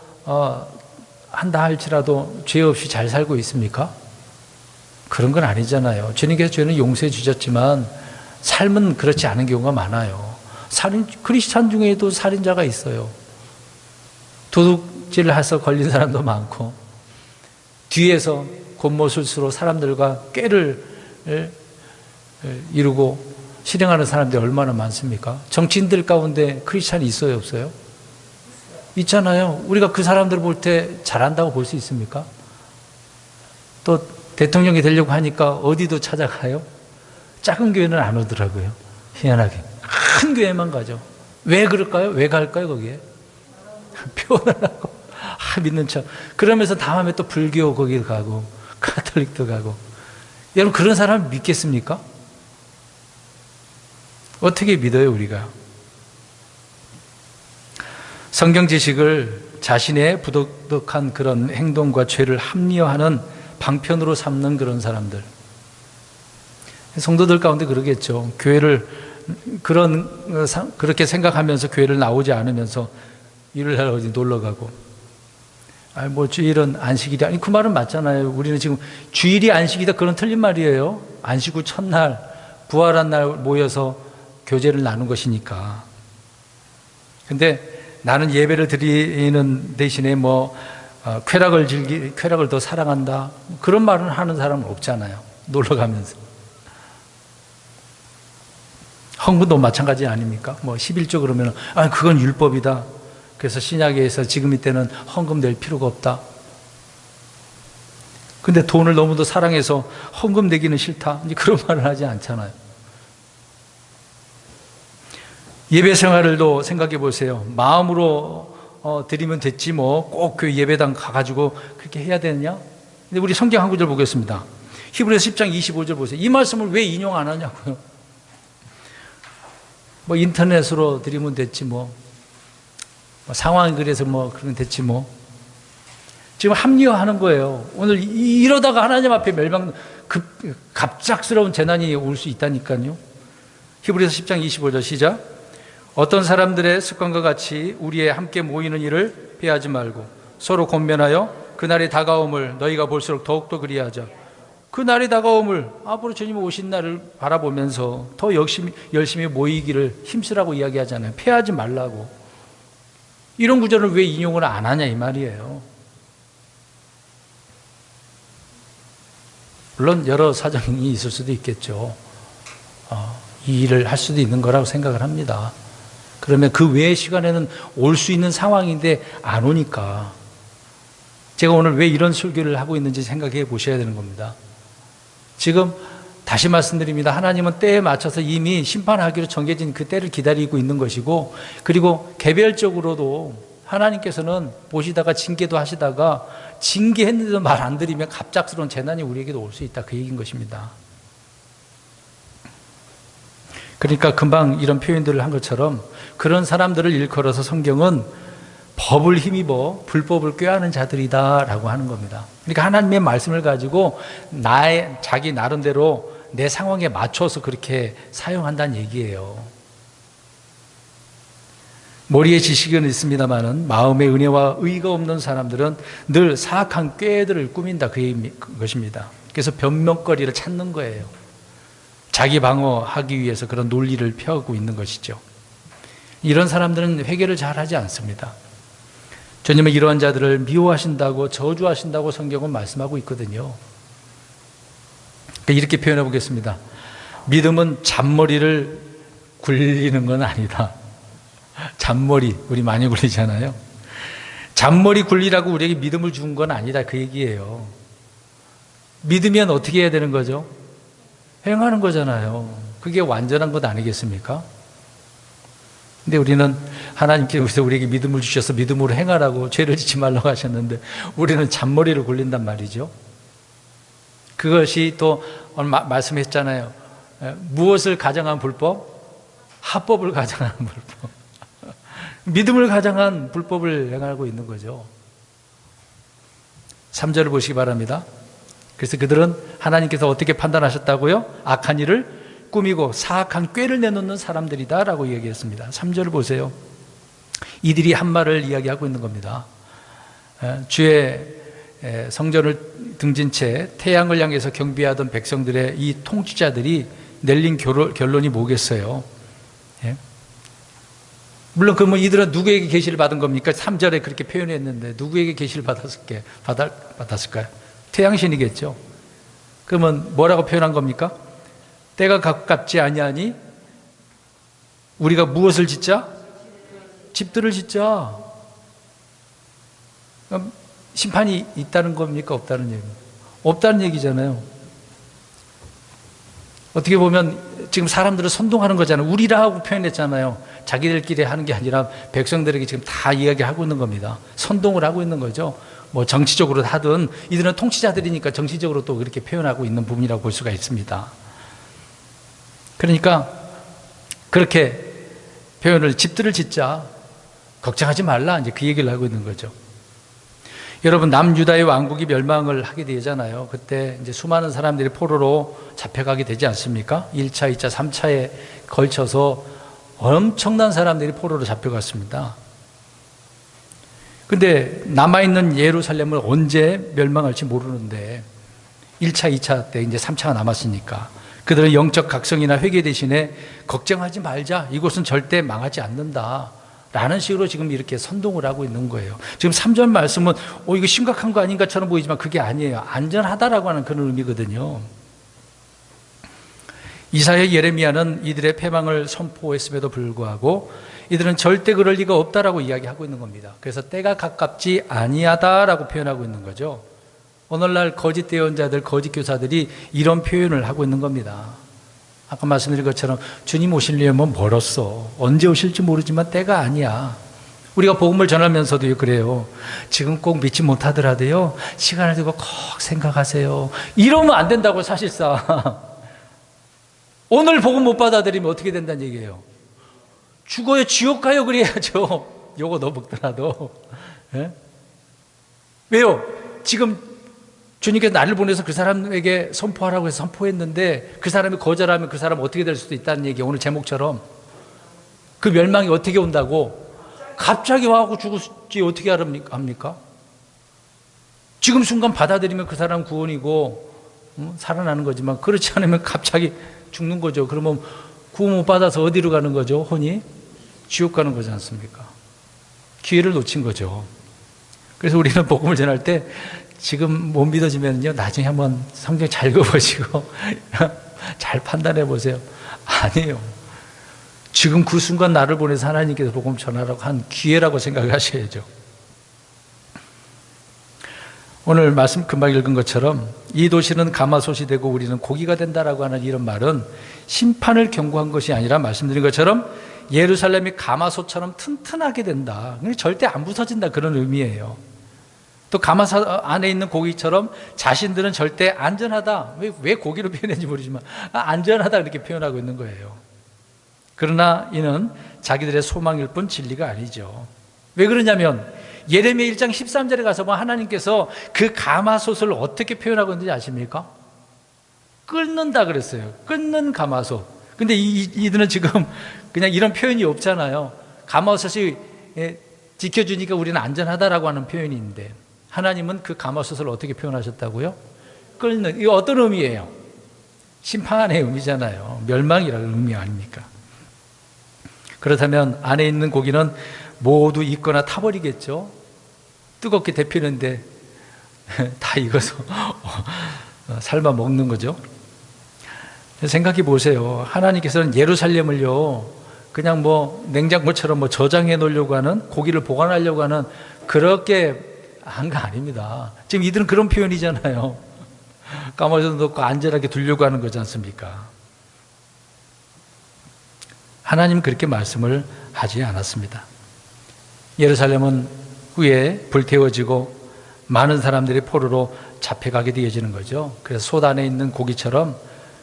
한다 할지라도 죄 없이 잘 살고 있습니까? 그런 건 아니잖아요. 주님께서 죄는 용서해 주셨지만 삶은 그렇지 않은 경우가 많아요. 크리스찬 중에도 살인자가 있어요. 도둑질을 해서 걸린 사람도 많고, 뒤에서 곤모술수로 사람들과 꾀를 이루고 실행하는 사람들이 얼마나 많습니까? 정치인들 가운데 크리스찬이 있어요, 없어요? 있잖아요. 우리가 그 사람들 볼 때 잘한다고 볼 수 있습니까? 또 대통령이 되려고 하니까 어디도 찾아가요? 작은 교회는 안 오더라고요. 희한하게. 큰 교회만 가죠. 왜 그럴까요? 왜 갈까요, 거기에? 표현하고. 믿는 척. 그러면서 다음에 또 불교 거기 가고, 카톨릭도 가고. 여러분, 그런 사람을 믿겠습니까? 어떻게 믿어요, 우리가? 성경 지식을 자신의 부도덕한 그런 행동과 죄를 합리화하는 방편으로 삼는 그런 사람들. 성도들 가운데 그러겠죠. 교회를 그렇게 생각하면서 교회를 나오지 않으면서 일요일날 어디 놀러 가고, 뭐 주일은 안식일이 아니 그 말은 맞잖아요. 우리는 지금 주일이 안식이다 그런 틀린 말이에요. 안식 후 첫날 부활한 날 모여서 교제를 나눈 것이니까. 근데 나는 예배를 드리는 대신에 쾌락을 더 사랑한다 그런 말은 하는 사람은 없잖아요. 놀러 가면서. 헌금도 마찬가지 아닙니까? 11조 그러면 그건 율법이다. 그래서 신약에서 지금 이때는 헌금 낼 필요가 없다. 근데 돈을 너무도 사랑해서 헌금 내기는 싫다. 이제 그런 말을 하지 않잖아요. 예배 생활을도 생각해 보세요. 마음으로 드리면 됐지 꼭 교회 예배당 가가지고 그렇게 해야 되느냐? 근데 우리 성경 한 구절 보겠습니다. 히브리서 10장 25절 보세요. 이 말씀을 왜 인용 안 하냐고요. 인터넷으로 드리면 됐지 상황이 그래서 그러면 됐지 지금 합리화하는 거예요. 오늘 이러다가 하나님 앞에 갑작스러운 재난이 올 수 있다니까요. 히브리서 10장 25절 시작. 어떤 사람들의 습관과 같이 우리의 함께 모이는 일을 피하지 말고 서로 권면하여 그날의 다가옴을 너희가 볼수록 더욱더 그리하자. 그 날이 다가옴을, 앞으로 주님 오신 날을 바라보면서 더 열심히 모이기를 힘쓰라고 이야기하잖아요. 패하지 말라고. 이런 구절을 왜 인용을 안 하냐 이 말이에요. 물론 여러 사정이 있을 수도 있겠죠. 이 일을 할 수도 있는 거라고 생각을 합니다. 그러면 그 외의 시간에는 올 수 있는 상황인데 안 오니까 제가 오늘 왜 이런 설교를 하고 있는지 생각해 보셔야 되는 겁니다. 지금 다시 말씀드립니다. 하나님은 때에 맞춰서 이미 심판하기로 정해진 그 때를 기다리고 있는 것이고, 그리고 개별적으로도 하나님께서는 보시다가 징계도 하시다가 징계했는데도 말 안 들으면 갑작스러운 재난이 우리에게도 올 수 있다, 그 얘기인 것입니다. 그러니까 금방 이런 표현들을 한 것처럼 그런 사람들을 일컬어서 성경은 법을 힘입어 불법을 꾀하는 자들이다라고 하는 겁니다. 그러니까 하나님의 말씀을 가지고 자기 나름대로 내 상황에 맞춰서 그렇게 사용한다는 얘기예요. 머리에 지식은 있습니다마는 마음의 은혜와 의가 없는 사람들은 늘 사악한 꾀들을 꾸민다, 그것입니다. 그래서 변명거리를 찾는 거예요. 자기 방어하기 위해서 그런 논리를 펴고 있는 것이죠. 이런 사람들은 회개를 잘 하지 않습니다. 주님은 이러한 자들을 미워하신다고, 저주하신다고 성경은 말씀하고 있거든요. 이렇게 표현해 보겠습니다. 믿음은 잔머리를 굴리는 건 아니다. 잔머리, 우리 많이 굴리잖아요. 잔머리 굴리라고 우리에게 믿음을 준 건 아니다, 그 얘기예요. 믿으면 어떻게 해야 되는 거죠? 행하는 거잖아요. 그게 완전한 것 아니겠습니까? 근데 우리는 하나님께서 우리에게 믿음을 주셔서 믿음으로 행하라고, 죄를 짓지 말라고 하셨는데 우리는 잔머리를 굴린단 말이죠. 그것이 또 말씀했잖아요. 무엇을 가정한 불법? 합법을 가정한 불법. 믿음을 가정한 불법을 행하고 있는 거죠. 3절을 보시기 바랍니다. 그래서 그들은 하나님께서 어떻게 판단하셨다고요? 악한 일을 꾸미고 사악한 꾀를 내놓는 사람들이다 라고 이야기했습니다. 3절을 보세요. 이들이 한 말을 이야기하고 있는 겁니다. 주의 성전을 등진 채 태양을 향해서 경비하던 백성들의 이 통치자들이 내린 결론이 뭐겠어요? 물론 그러면 이들은 누구에게 계시를 받은 겁니까? 3절에 그렇게 표현했는데 누구에게 계시를 받았을까요? 태양신이겠죠. 그러면 뭐라고 표현한 겁니까? 때가 가깝지 아니하니 우리가 무엇을 짓자? 집들을 짓자. 그럼 심판이 있다는 겁니까? 없다는 얘기입니까? 없다는 얘기잖아요. 어떻게 보면 지금 사람들을 선동하는 거잖아요. 우리라 하고 표현했잖아요. 자기들끼리 하는 게 아니라 백성들에게 지금 다 이야기하고 있는 겁니다. 선동을 하고 있는 거죠. 뭐 정치적으로 하든, 이들은 통치자들이니까 정치적으로 또 그렇게 표현하고 있는 부분이라고 볼 수가 있습니다. 그러니까 그렇게 표현을, 집들을 짓자, 걱정하지 말라, 이제 그 얘기를 하고 있는 거죠. 여러분, 남유다의 왕국이 멸망을 하게 되잖아요. 그때 이제 수많은 사람들이 포로로 잡혀가게 되지 않습니까? 1차, 2차, 3차에 걸쳐서 엄청난 사람들이 포로로 잡혀갔습니다. 근데 남아있는 예루살렘을 언제 멸망할지 모르는데 1차, 2차 때 이제 3차가 남았으니까 그들은 영적 각성이나 회개 대신에 걱정하지 말자, 이곳은 절대 망하지 않는다 라는 식으로 지금 이렇게 선동을 하고 있는 거예요. 지금 3절 말씀은 이거 심각한 거 아닌가처럼 보이지만 그게 아니에요. 안전하다라고 하는 그런 의미거든요. 이사야, 예레미야는 이들의 패망을 선포했음에도 불구하고 이들은 절대 그럴 리가 없다라고 이야기하고 있는 겁니다. 그래서 때가 가깝지 아니하다라고 표현하고 있는 거죠. 오늘날 거짓 예언자들, 거짓 교사들이 이런 표현을 하고 있는 겁니다. 아까 말씀드린 것처럼 주님 오시려면 멀었어. 언제 오실지 모르지만 때가 아니야. 우리가 복음을 전하면서도 그래요. 지금 꼭 믿지 못하더라도요, 시간을 두고 꼭 생각하세요. 이러면 안 된다고, 사실상. 오늘 복음 못 받아들이면 어떻게 된다는 얘기예요? 죽어요, 지옥 가요, 그래야죠. 요거 너 먹더라도. 예? 왜요? 지금 주님께서 나를 보내서 그 사람에게 선포하라고 해서 선포했는데 그 사람이 거절하면 그 사람 어떻게 될 수도 있다는 얘기예요. 오늘 제목처럼. 그 멸망이 어떻게 온다고? 갑자기 와갖고 죽을지 어떻게 합니까? 지금 순간 받아들이면 그 사람 구원이고, 살아나는 거지만 그렇지 않으면 갑자기 죽는 거죠. 그러면 구원 못 받아서 어디로 가는 거죠? 혼이 지옥 가는 거지 않습니까? 기회를 놓친 거죠. 그래서 우리는 복음을 전할 때 지금 못 믿어지면요, 나중에 한번 성경 잘 읽어보시고 잘 판단해 보세요. 아니에요. 지금 그 순간 나를 보내서 하나님께서 복음 전하라고 한 기회라고 생각하셔야죠. 오늘 말씀 금방 읽은 것처럼 이 도시는 가마솥이 되고 우리는 고기가 된다라고 하는 이런 말은 심판을 경고한 것이 아니라 말씀드린 것처럼 예루살렘이 가마솥처럼 튼튼하게 된다. 절대 안 부서진다, 그런 의미예요. 또 가마솥 안에 있는 고기처럼 자신들은 절대 안전하다. 왜 고기로 표현했는지 모르지만 안전하다 이렇게 표현하고 있는 거예요. 그러나 이는 자기들의 소망일 뿐 진리가 아니죠. 왜 그러냐면 예레미야 1장 13절에 가서 보면 하나님께서 그 가마솥을 어떻게 표현하고 있는지 아십니까? 끓는다 그랬어요. 끓는 가마솥. 근데 이들은 지금 그냥 이런 표현이 없잖아요. 가마솥이 지켜주니까 우리는 안전하다라고 하는 표현이 있는데 하나님은 그 가마솥을 어떻게 표현하셨다고요? 끓는. 이거 어떤 의미예요? 심판의 의미잖아요. 멸망이라는 의미 아닙니까? 그렇다면 안에 있는 고기는 모두 익거나 타버리겠죠. 뜨겁게 데피는데 다 익어서 삶아 먹는 거죠. 생각해 보세요. 하나님께서는 예루살렘을요, 그냥 냉장고처럼 저장해 놓으려고 하는, 고기를 보관하려고 하는 그렇게 한 거 아닙니다. 지금 이들은 그런 표현이잖아요. 까마귀도 넣고 안전하게 두려고 하는 거지 않습니까? 하나님은 그렇게 말씀을 하지 않았습니다. 예루살렘은 후에 불태워지고 많은 사람들이 포로로 잡혀가게 되어지는 거죠. 그래서 솥 안에 있는 고기처럼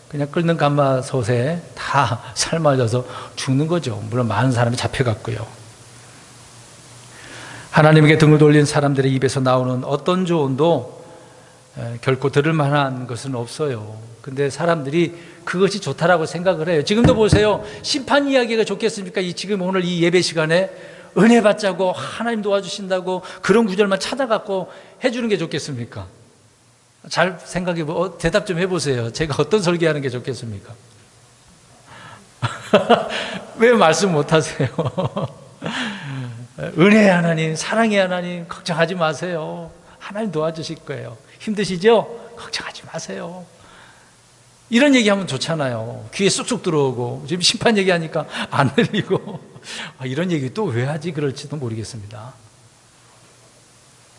그냥 끓는 가마솥에 다 삶아져서 죽는 거죠. 물론 많은 사람이 잡혀갔고요. 하나님에게 등을 돌린 사람들의 입에서 나오는 어떤 조언도 결코 들을 만한 것은 없어요. 근데 사람들이 그것이 좋다라고 생각을 해요. 지금도 보세요. 심판 이야기가 좋겠습니까? 지금 오늘 이 예배 시간에 은혜 받자고 하나님 도와주신다고 그런 구절만 찾아갖고 해주는 게 좋겠습니까? 잘 생각해 대답 좀 해보세요. 제가 어떤 설교하는 게 좋겠습니까? 왜 말씀 못하세요? 은혜의 하나님, 사랑의 하나님, 걱정하지 마세요. 하나님 도와주실 거예요. 힘드시죠? 걱정하지 마세요. 이런 얘기하면 좋잖아요. 귀에 쑥쑥 들어오고. 지금 심판 얘기하니까 안 들리고. 이런 얘기 또 왜 하지? 그럴지도 모르겠습니다.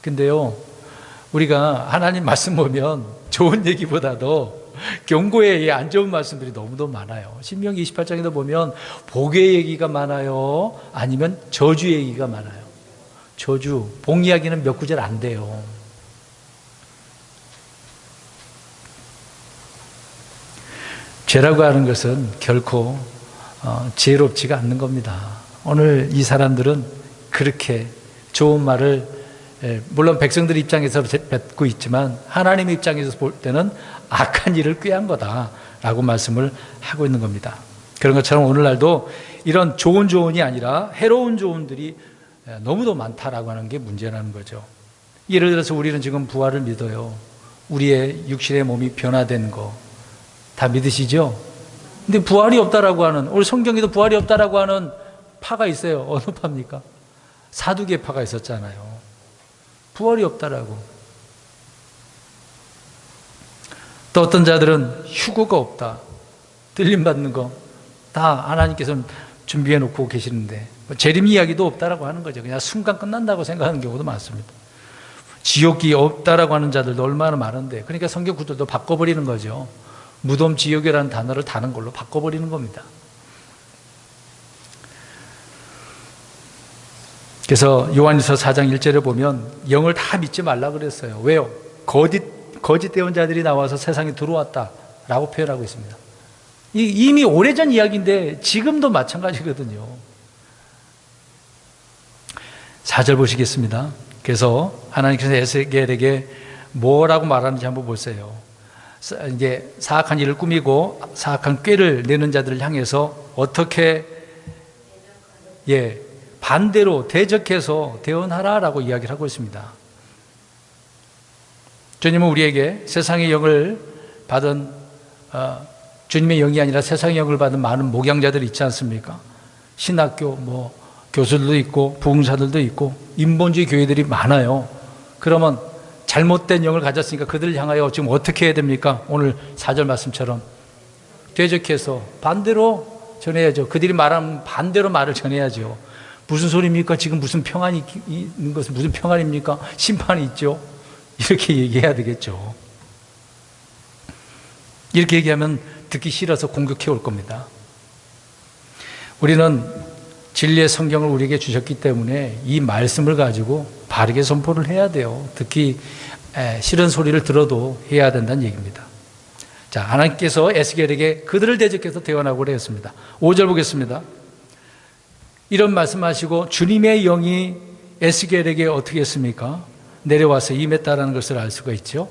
근데요, 우리가 하나님 말씀 보면 좋은 얘기보다도 경고의 안 좋은 말씀들이 너무도 많아요. 신명기 28장에도 보면 복의 얘기가 많아요, 아니면 저주의 얘기가 많아요. 저주, 복 이야기는 몇 구절 안 돼요. 죄라고 하는 것은 결코 지혜롭지가 않는 겁니다. 오늘 이 사람들은 그렇게 좋은 말을, 물론 백성들 입장에서 뱉고 있지만 하나님 입장에서 볼 때는 악한 일을 꾀한 거다라고 말씀을 하고 있는 겁니다. 그런 것처럼 오늘날도 이런 좋은 조언이 아니라 해로운 조언들이 너무도 많다라고 하는 게 문제라는 거죠. 예를 들어서 우리는 지금 부활을 믿어요. 우리의 육신의 몸이 변화된 거 다 믿으시죠? 근데 부활이 없다라고 하는, 우리 성경에도 부활이 없다라고 하는 파가 있어요. 어느 파입니까? 사두개 파가 있었잖아요. 부활이 없다라고. 또 어떤 자들은 휴거가 없다, 들림 받는 거 다 하나님께서는 준비해 놓고 계시는데 재림 이야기도 없다라고 하는 거죠. 그냥 순간 끝난다고 생각하는 경우도 많습니다. 지옥이 없다라고 하는 자들도 얼마나 많은데, 그러니까 성경 구절도 바꿔버리는 거죠. 무덤 지옥이라는 단어를 다른 걸로 바꿔버리는 겁니다. 그래서 요한일서 4장 1절에 보면 영을 다 믿지 말라 그랬어요. 왜요? 거짓 대언자들이 나와서 세상에 들어왔다라고 표현하고 있습니다. 이미 오래전 이야기인데 지금도 마찬가지거든요. 4절 보시겠습니다. 그래서 하나님께서 에스겔에게 뭐라고 말하는지 한번 보세요. 이제 사악한 일을 꾸미고 사악한 꾀를 내는 자들을 향해서 어떻게 반대로 대적해서 대언하라라고 이야기를 하고 있습니다. 주님은 우리에게 세상의 영을 받은 주님의 영이 아니라 세상의 영을 받은 많은 목양자들이 있지 않습니까? 신학교 교수들도 있고 부흥사들도 있고 인본주의 교회들이 많아요. 그러면 잘못된 영을 가졌으니까 그들을 향하여 지금 어떻게 해야 됩니까? 오늘 4절 말씀처럼 대적해서 반대로 전해야죠. 그들이 말하면 반대로 말을 전해야죠. 무슨 소리입니까? 지금 무슨 평안이 있는 것은 무슨 평안입니까? 심판이 있죠. 이렇게 얘기해야 되겠죠. 이렇게 얘기하면 듣기 싫어서 공격해 올 겁니다. 우리는 진리의 성경을 우리에게 주셨기 때문에 이 말씀을 가지고 바르게 선포를 해야 돼요. 듣기 싫은 소리를 들어도 해야 된다는 얘기입니다. 자, 하나님께서 에스겔에게 그들을 대적해서 대언하고 그랬습니다. 5절 보겠습니다. 이런 말씀하시고 주님의 영이 에스겔에게 어떻게 했습니까? 내려와서 임했다라는 것을 알 수가 있죠.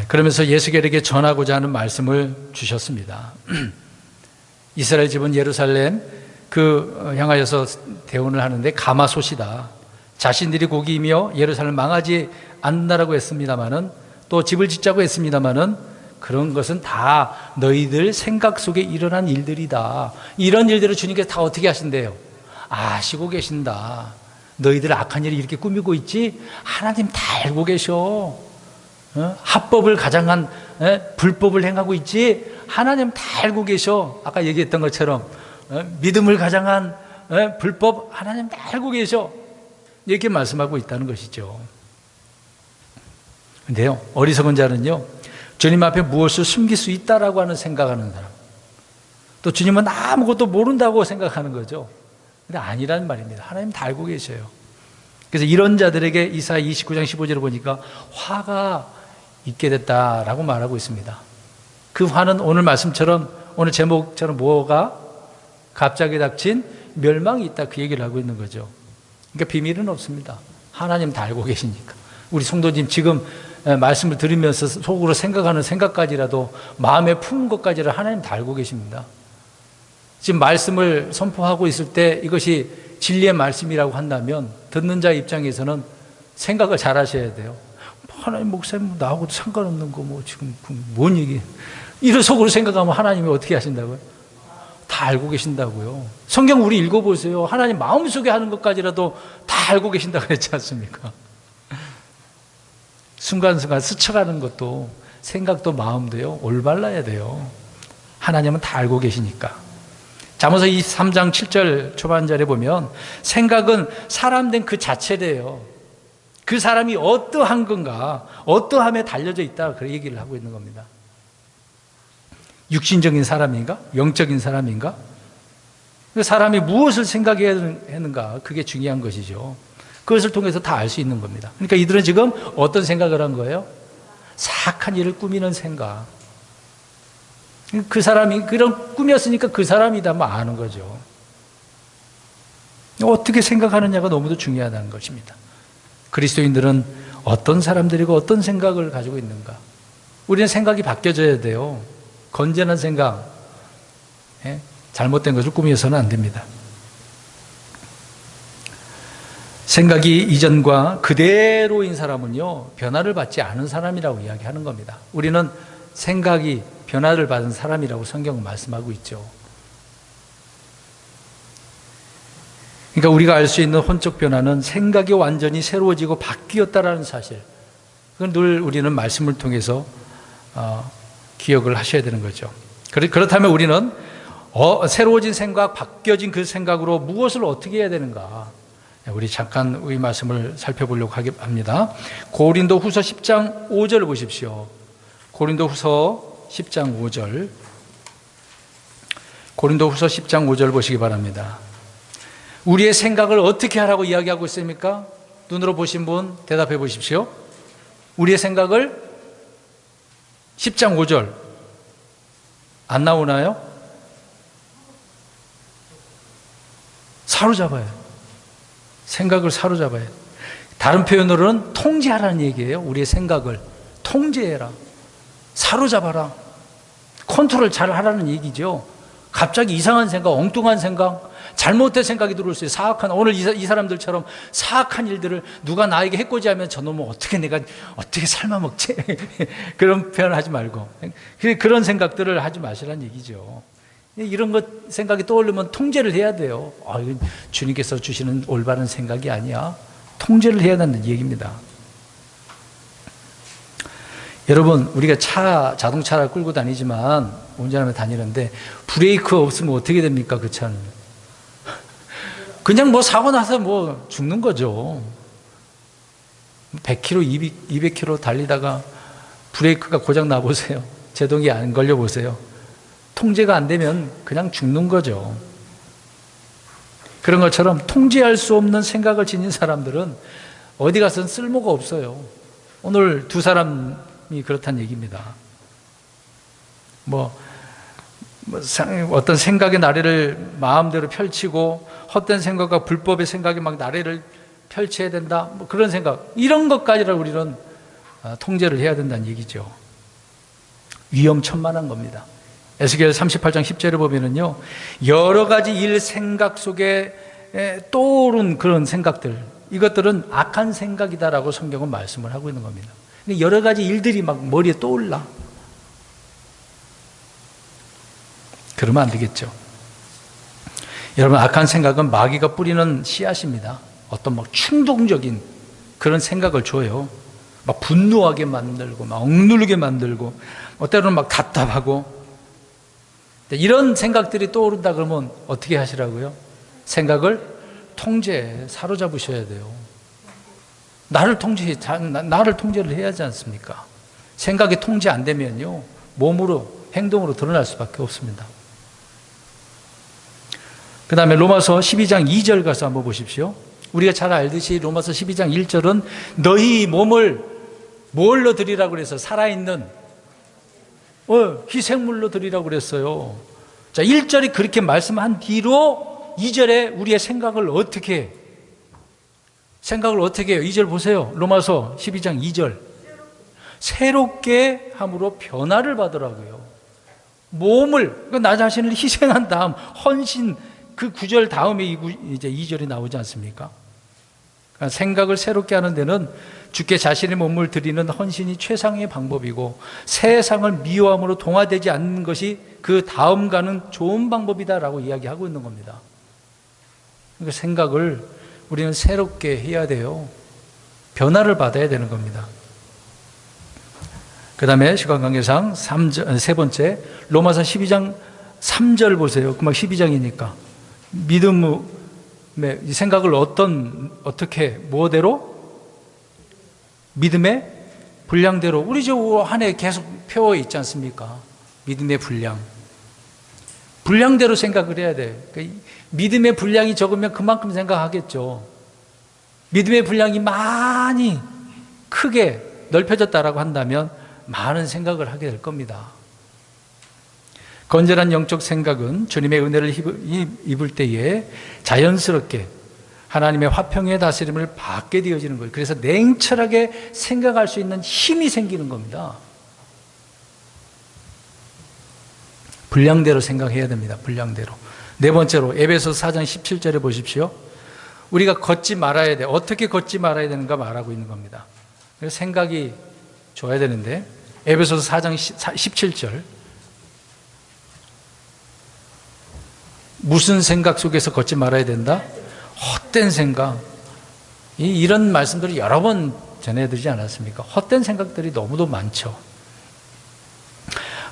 그러면서 에스겔에게 전하고자 하는 말씀을 주셨습니다. 이스라엘 집은 예루살렘 향하여서 대언을 하는데 가마솥이다. 자신들이 고기이며 예루살렘 망하지 않는다라고 했습니다마는 또 집을 짓자고 했습니다마는 그런 것은 다 너희들 생각 속에 일어난 일들이다. 이런 일들을 주님께서 다 어떻게 하신대요? 아시고 계신다. 너희들 악한 일을 이렇게 꾸미고 있지? 하나님 다 알고 계셔. 합법을 가장한 불법을 행하고 있지? 하나님 다 알고 계셔. 아까 얘기했던 것처럼 믿음을 가장한 불법 하나님 다 알고 계셔. 이렇게 말씀하고 있다는 것이죠. 근데요, 어리석은 자는요, 주님 앞에 무엇을 숨길 수 있다라고 하는 생각하는 사람, 또 주님은 아무것도 모른다고 생각하는 거죠. 근데 아니라는 말입니다. 하나님 다 알고 계셔요. 그래서 이런 자들에게 이사야 29장 15절을 보니까 화가 있게 됐다라고 말하고 있습니다. 그 화는 오늘 말씀처럼, 오늘 제목처럼 뭐가 갑자기 닥친 멸망이 있다, 그 얘기를 하고 있는 거죠. 그러니까 비밀은 없습니다. 하나님 다 알고 계시니까. 우리 성도님 지금 말씀을 들으면서 속으로 생각하는 생각까지라도 마음에 품은 것까지를 하나님 다 알고 계십니다. 지금 말씀을 선포하고 있을 때 이것이 진리의 말씀이라고 한다면 듣는 자 입장에서는 생각을 잘 하셔야 돼요. 하나님 목사님 나하고도 상관없는 거 지금 뭔 얘기, 이런 속으로 생각하면 하나님이 어떻게 하신다고요? 다 알고 계신다고요. 성경 우리 읽어보세요. 하나님 마음속에 하는 것까지라도 다 알고 계신다고 그랬지 않습니까? 순간순간 스쳐가는 것도 생각도 마음도요, 올바라야 돼요. 하나님은 다 알고 계시니까. 잠언서 3장 7절 초반절에 보면 생각은 사람 된 그 자체래요. 그 사람이 어떠한 건가, 어떠함에 달려져 있다, 그 얘기를 하고 있는 겁니다. 육신적인 사람인가? 영적인 사람인가? 사람이 무엇을 생각해야 하는가, 그게 중요한 것이죠. 그것을 통해서 다 알 수 있는 겁니다. 그러니까 이들은 지금 어떤 생각을 한 거예요? 사악한 일을 꾸미는 생각. 그 사람이 그런 꾸몄으니까 그 사람이다 아는 거죠. 어떻게 생각하느냐가 너무도 중요하다는 것입니다. 그리스도인들은 어떤 사람들이고 어떤 생각을 가지고 있는가? 우리는 생각이 바뀌어져야 돼요. 건전한 생각, 잘못된 것을 꾸며서는 안 됩니다. 생각이 이전과 그대로인 사람은요, 변화를 받지 않은 사람이라고 이야기하는 겁니다. 우리는 생각이 변화를 받은 사람이라고 성경은 말씀하고 있죠. 그러니까 우리가 알 수 있는 혼적 변화는 생각이 완전히 새로워지고 바뀌었다라는 사실, 그건 늘 우리는 말씀을 통해서 기억을 하셔야 되는 거죠. 그렇다면 우리는 새로워진 생각, 바뀌어진 그 생각으로 무엇을 어떻게 해야 되는가? 우리 잠깐 이 말씀을 살펴보려고 합니다. 고린도 후서 10장 5절을 보십시오. 고린도 후서 10장 5절. 고린도 후서 10장 5절 보시기 바랍니다. 우리의 생각을 어떻게 하라고 이야기하고 있습니까? 눈으로 보신 분 대답해 보십시오. 우리의 생각을 10장 5절 안 나오나요? 사로잡아요. 생각을 사로잡아야 돼요. 다른 표현으로는 통제하라는 얘기예요. 우리의 생각을 통제해라, 사로잡아라, 컨트롤 잘 하라는 얘기죠. 갑자기 이상한 생각, 엉뚱한 생각, 잘못된 생각이 들어올 수 있어요. 오늘 이 사람들처럼 사악한 일들을 누가 나에게 해코지하면 저놈은 내가 어떻게 삶아 먹지? 그런 표현을 하지 말고 그런 생각들을 하지 마시라는 얘기죠. 이런 생각이 떠오르면 통제를 해야 돼요. 이건 주님께서 주시는 올바른 생각이 아니야. 통제를 해야 한다는 얘기입니다. 여러분, 우리가 자동차를 끌고 다니지만 운전하며 다니는데 브레이크 없으면 어떻게 됩니까? 그 차는 그냥 사고 나서 죽는 거죠. 100km, 200km 달리다가 브레이크가 고장 나보세요. 제동이 안 걸려 보세요. 통제가 안 되면 그냥 죽는 거죠. 그런 것처럼 통제할 수 없는 생각을 지닌 사람들은 어디 가서는 쓸모가 없어요. 오늘 두 사람이 그렇다는 얘기입니다. 어떤 생각의 나래를 마음대로 펼치고 헛된 생각과 불법의 생각이 막 나래를 펼쳐야 된다. 그런 생각, 이런 것까지를 우리는 통제를 해야 된다는 얘기죠. 위험천만한 겁니다. 에스겔 38장 10절에 보면은요, 여러 가지 생각 속에 떠오른 그런 생각들, 이것들은 악한 생각이다라고 성경은 말씀을 하고 있는 겁니다. 여러 가지 일들이 막 머리에 떠올라. 그러면 안 되겠죠. 여러분, 악한 생각은 마귀가 뿌리는 씨앗입니다. 어떤 충동적인 그런 생각을 줘요. 분노하게 만들고, 억누르게 만들고, 때로는 답답하고. 이런 생각들이 떠오른다 그러면 어떻게 하시라고요? 생각을 사로잡으셔야 돼요. 나를 통제를 해야 하지 않습니까? 생각이 통제 안 되면요, 몸으로, 행동으로 드러날 수밖에 없습니다. 그 다음에 로마서 12장 2절 가서 한번 보십시오. 우리가 잘 알듯이 로마서 12장 1절은 너희 몸을 뭘로 드리라고 그래서 살아있는 희생물로 드리라고 그랬어요. 자, 1절이 그렇게 말씀한 뒤로 2절에 우리의 생각을 어떻게 해요? 2절 보세요. 로마서 12장 2절. 새롭게 함으로 변화를 받으라고요. 몸을, 나 자신을 희생한 다음, 헌신, 그 9절 다음에 이제 2절이 나오지 않습니까? 그러니까 생각을 새롭게 하는 데는 주께 자신의 몸을 드리는 헌신이 최상의 방법이고, 세상을 미워함으로 동화되지 않는 것이 그 다음 가는 좋은 방법이다라고 이야기하고 있는 겁니다. 그러니까 생각을 우리는 새롭게 해야 돼요. 변화를 받아야 되는 겁니다. 그 다음에 시간 관계상 세 번째, 로마서 12장 3절 보세요. 금방 12장이니까. 믿음의 생각을 어떻게, 뭐대로? 믿음의 분량대로. 우리 저 안에 계속 표어 있지 않습니까? 믿음의 분량. 분량대로 생각을 해야 돼. 그러니까 믿음의 분량이 적으면 그만큼 생각하겠죠. 믿음의 분량이 많이 크게 넓혀졌다라고 한다면 많은 생각을 하게 될 겁니다. 건전한 영적 생각은 주님의 은혜를 입을 때에 자연스럽게 하나님의 화평의 다스림을 받게 되어지는 거예요. 그래서 냉철하게 생각할 수 있는 힘이 생기는 겁니다. 분량대로 생각해야 됩니다. 분량대로. 네 번째로 에베소서 4장 17절에 보십시오. 우리가 걷지 말아야 돼. 어떻게 걷지 말아야 되는가 말하고 있는 겁니다. 그래서 생각이 좋아야 되는데 에베소서 4장 17절, 무슨 생각 속에서 걷지 말아야 된다? 헛된 생각. 이런 말씀들을 여러 번 전해드리지 않았습니까? 헛된 생각들이 너무도 많죠.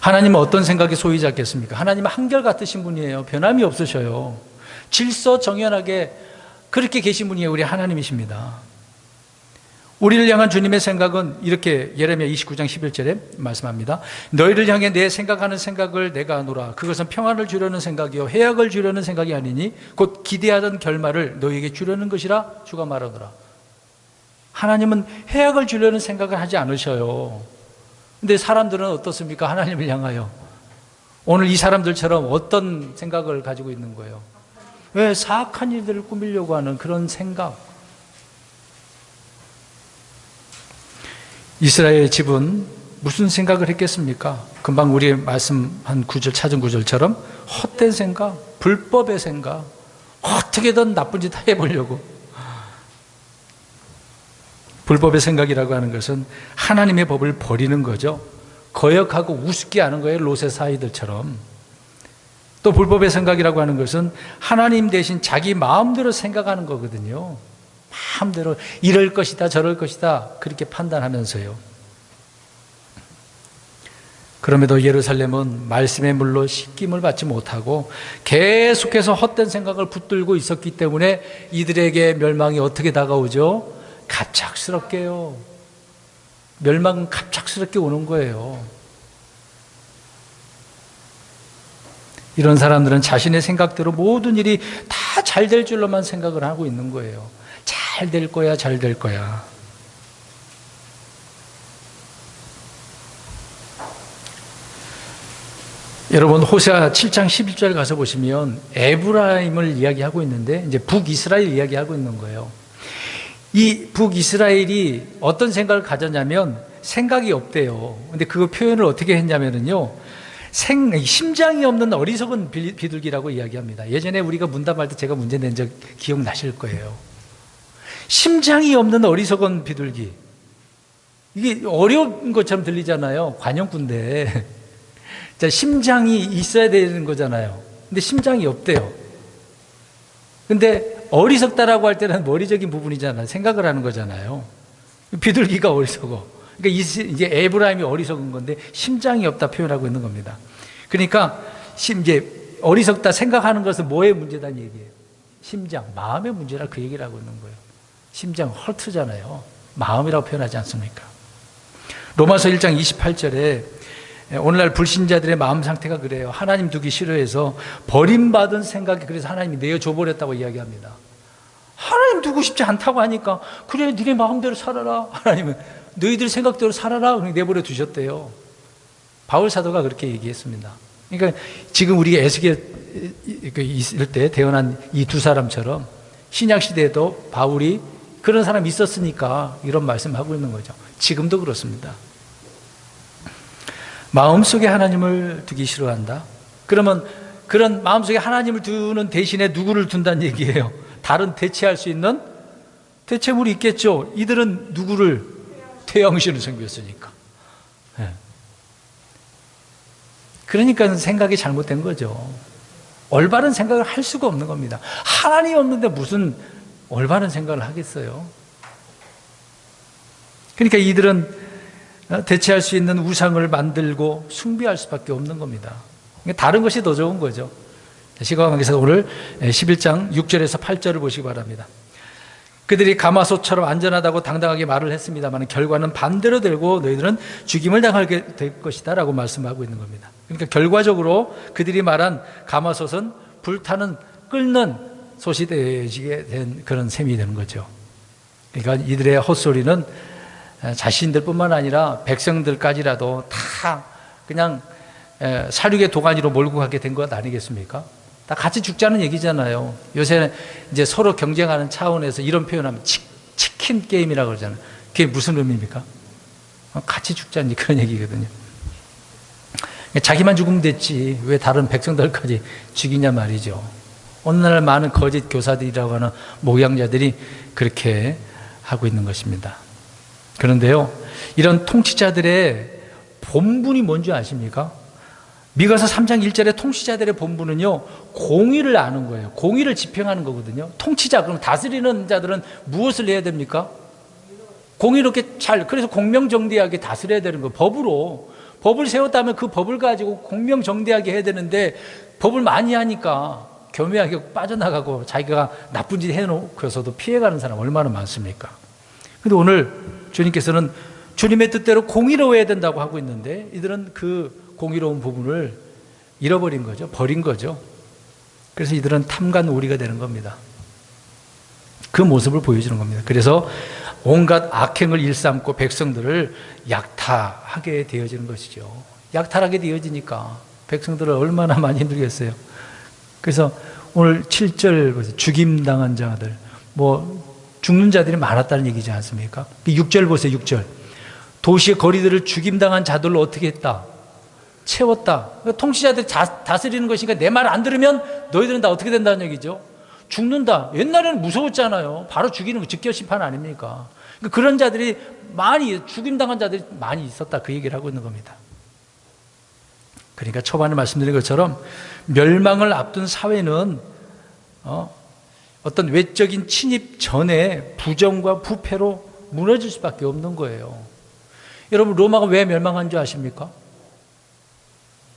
하나님은 어떤 생각이 소유자겠습니까? 하나님은 한결같으신 분이에요. 변함이 없으셔요. 질서정연하게 그렇게 계신 분이 우리 하나님이십니다. 우리를 향한 주님의 생각은 이렇게 예레미야 29장 11절에 말씀합니다. 너희를 향해 내 생각하는 생각을 내가 아노라. 그것은 평안을 주려는 생각이요 해악을 주려는 생각이 아니니 곧 기대하던 결말을 너희에게 주려는 것이라 주가 말하노라. 하나님은 해악을 주려는 생각을 하지 않으셔요. 근데 사람들은 어떻습니까? 하나님을 향하여 오늘 이 사람들처럼 어떤 생각을 가지고 있는 거예요? 왜 사악한 일들을 꾸미려고 하는 그런 생각? 이스라엘 집은 무슨 생각을 했겠습니까? 금방 우리 말씀한 구절, 찾은 구절처럼 헛된 생각, 불법의 생각, 어떻게든 나쁜 짓 해보려고. 불법의 생각이라고 하는 것은 하나님의 법을 버리는 거죠. 거역하고 우습게 하는 거예요. 롯의 사이들처럼. 또 불법의 생각이라고 하는 것은 하나님 대신 자기 마음대로 생각하는 거거든요. 마음대로 이럴 것이다 저럴 것이다 그렇게 판단하면서요. 그럼에도 예루살렘은 말씀의 물로 씻김을 받지 못하고 계속해서 헛된 생각을 붙들고 있었기 때문에 이들에게 멸망이 어떻게 다가오죠? 갑작스럽게요. 멸망은 갑작스럽게 오는 거예요. 이런 사람들은 자신의 생각대로 모든 일이 다 잘 될 줄로만 생각을 하고 있는 거예요. 잘 될 거야, 잘 될 거야. 여러분 호세아 7장 11절 가서 보시면 에브라임을 이야기하고 있는데 이제 북이스라엘 이야기하고 있는 거예요. 이 북이스라엘이 어떤 생각을 가졌냐면 생각이 없대요. 근데 그 표현을 어떻게 했냐면요. 심장이 없는 어리석은 비둘기라고 이야기합니다. 예전에 우리가 문답할 때 제가 문제 낸 적 기억나실 거예요. 심장이 없는 어리석은 비둘기. 이게 어려운 것처럼 들리잖아요. 관용구인데. 자, 심장이 있어야 되는 거잖아요. 근데 심장이 없대요. 근데 어리석다라고 할 때는 머리적인 부분이잖아요. 생각을 하는 거잖아요. 비둘기가 어리석어. 그러니까 이제 에브라임이 어리석은 건데 심장이 없다 표현하고 있는 겁니다. 그러니까 이제 어리석다 생각하는 것은 뭐의 문제다는 얘기예요? 심장, 마음의 문제라 그 얘기를 하고 있는 거예요. 심장 헐트잖아요. 마음이라고 표현하지 않습니까? 로마서 1장 28절에 오늘날 불신자들의 마음 상태가 그래요. 하나님 두기 싫어해서 버림받은 생각이 그래서 하나님이 내어줘버렸다고 이야기합니다. 하나님 두고 싶지 않다고 하니까 그래 니네 마음대로 살아라. 하나님은 너희들 생각대로 살아라. 내버려 두셨대요. 바울 사도가 그렇게 얘기했습니다. 그러니까 지금 우리가 에스겔 있을 때 태어난 이 두 사람처럼 신약 시대에도 바울이 그런 사람이 있었으니까 이런 말씀하고 있는 거죠. 지금도 그렇습니다. 마음속에 하나님을 두기 싫어한다? 그러면 그런 마음속에 하나님을 두는 대신에 누구를 둔다는 얘기예요? 다른 대체할 수 있는 대체물이 있겠죠. 이들은 누구를? 태양신을 섬겼으니까. 그러니까 생각이 잘못된 거죠. 올바른 생각을 할 수가 없는 겁니다. 하나님이 없는데 무슨 올바른 생각을 하겠어요? 그러니까 이들은 대체할 수 있는 우상을 만들고 숭배할 수밖에 없는 겁니다. 다른 것이 더 좋은 거죠. 시각관계에서 오늘 11장 6절에서 8절을 보시기 바랍니다. 그들이 가마솥처럼 안전하다고 당당하게 말을 했습니다만 결과는 반대로 되고 너희들은 죽임을 당하게 될 것이다 라고 말씀하고 있는 겁니다. 그러니까 결과적으로 그들이 말한 가마솥은 불타는 끓는 솥이 되어지게 된 그런 셈이 되는 거죠. 그러니까 이들의 헛소리는 자신들뿐만 아니라 백성들까지라도 다 그냥 사륙의 도가니로 몰고 가게 된 것 아니겠습니까? 다 같이 죽자는 얘기잖아요. 요새 이제 서로 경쟁하는 차원에서 이런 표현하면 치킨 게임이라고 그러잖아요. 그게 무슨 의미입니까? 같이 죽자는 그런 얘기거든요. 자기만 죽으면 됐지 왜 다른 백성들까지 죽이냐 말이죠. 오늘날 많은 거짓 교사들이라고 하는 목양자들이 그렇게 하고 있는 것입니다. 그런데요, 이런 통치자들의 본분이 뭔지 아십니까? 미가서 3장 1절의 통치자들의 본분은요, 공의를 아는 거예요. 공의를 지평하는 거거든요. 통치자, 그럼 다스리는 자들은 무엇을 해야 됩니까? 공의롭게 그래서 공명정대하게 다스려야 되는 거예요. 법을 세웠다면 그 법을 가지고 공명정대하게 해야 되는데 법을 많이 하니까 교묘하게 빠져나가고 자기가 나쁜 짓 해놓고서도 피해가는 사람 얼마나 많습니까? 근데 오늘 주님께서는 주님의 뜻대로 공의로워야 된다고 하고 있는데 이들은 그 공의로운 부분을 잃어버린 거죠. 버린 거죠. 그래서 이들은 탐관오리가 되는 겁니다. 그 모습을 보여주는 겁니다. 그래서 온갖 악행을 일삼고 백성들을 약탈하게 되어지는 것이죠. 약탈하게 되어지니까 백성들을 얼마나 많이 힘들겠어요. 그래서 오늘 7절 보세요. 죽임당한 자들, 죽는 자들이 많았다는 얘기지 않습니까? 6절 보세요. 6절. 도시의 거리들을 죽임당한 자들로 어떻게 했다? 채웠다. 그러니까 통치자들이 다스리는 것이니까 내 말 안 들으면 너희들은 다 어떻게 된다는 얘기죠? 죽는다. 옛날에는 무서웠잖아요. 바로 죽이는 거 즉결 심판 아닙니까? 그러니까 그런 자들이 많이, 죽임당한 자들이 많이 있었다. 그 얘기를 하고 있는 겁니다. 그러니까 초반에 말씀드린 것처럼 멸망을 앞둔 사회는 어떤 외적인 침입 전에 부정과 부패로 무너질 수밖에 없는 거예요. 여러분, 로마가 왜 멸망한 줄 아십니까?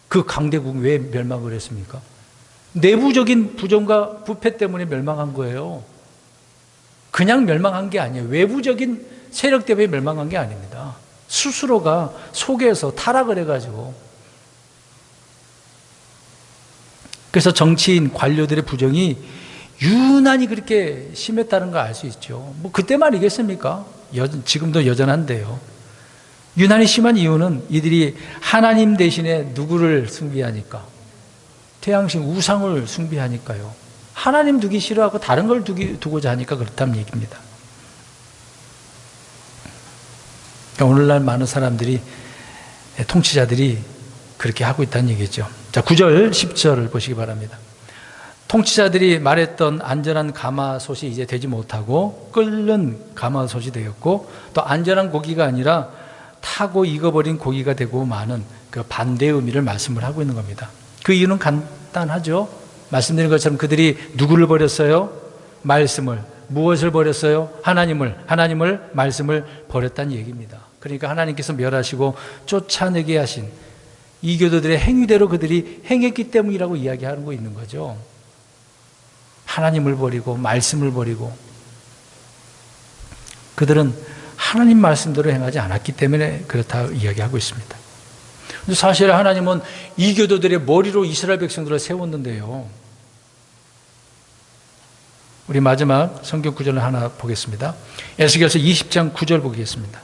그 강대국 왜 멸망을 했습니까? 내부적인 부정과 부패 때문에 멸망한 거예요. 그냥 멸망한 게 아니에요. 외부적인 세력 때문에 멸망한 게 아닙니다. 스스로가 속에서 타락을 해가지고. 그래서 정치인, 관료들의 부정이 유난히 그렇게 심했다는 걸 알 수 있죠. 뭐 그때만이겠습니까? 지금도 여전한데요. 유난히 심한 이유는 이들이 하나님 대신에 누구를 숭배하니까? 태양신 우상을 숭배하니까요. 하나님 두기 싫어하고 다른 걸 두고자 하니까 그렇다는 얘기입니다. 그러니까 오늘날 많은 사람들이, 통치자들이 그렇게 하고 있다는 얘기죠. 자, 9절, 10절을 보시기 바랍니다. 통치자들이 말했던 안전한 가마솥이 이제 되지 못하고 끓는 가마솥이 되었고, 또 안전한 고기가 아니라 타고 익어버린 고기가 되고 마는 그 반대의 의미를 말씀을 하고 있는 겁니다. 그 이유는 간단하죠. 말씀드린 것처럼 그들이 누구를 버렸어요? 말씀을. 무엇을 버렸어요? 하나님을, 말씀을 버렸다는 얘기입니다. 그러니까 하나님께서 멸하시고 쫓아내게 하신 이교도들의 행위대로 그들이 행했기 때문이라고 이야기하고 있는 거죠. 하나님을 버리고 말씀을 버리고 그들은 하나님 말씀대로 행하지 않았기 때문에 그렇다 이야기하고 있습니다. 사실 하나님은 이교도들의 머리로 이스라엘 백성들을 세웠는데요. 우리 마지막 성경 구절을 하나 보겠습니다. 에스겔서 20장 9절 보겠습니다.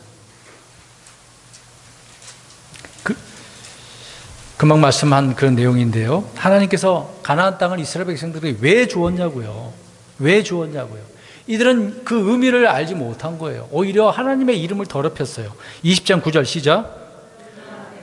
금방 말씀한 그런 내용인데요. 하나님께서 가나안 땅을 이스라엘 백성들에게 왜 주었냐고요. 왜 주었냐고요. 이들은 그 의미를 알지 못한 거예요. 오히려 하나님의 이름을 더럽혔어요. 20장 9절 시작.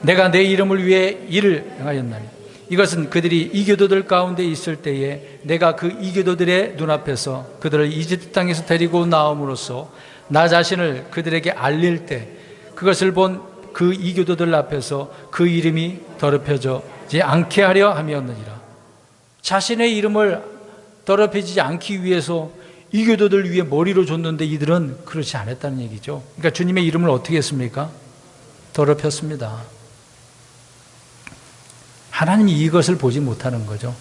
내가 내 이름을 위해 일을 행하였나니 이것은 그들이 이교도들 가운데 있을 때에 내가 그 이교도들의 눈앞에서 그들을 이집트 땅에서 데리고 나옴으로써 나 자신을 그들에게 알릴 때 그것을 본 그 이교도들 앞에서 그 이름이 더럽혀지지 않게 하려 함이었느니라. 자신의 이름을 더럽혀지지 않기 위해서 이교도들 위해 머리로 줬는데 이들은 그렇지 않았다는 얘기죠. 그러니까 주님의 이름을 어떻게 했습니까? 더럽혔습니다. 하나님이 이것을 보지 못하는 거죠.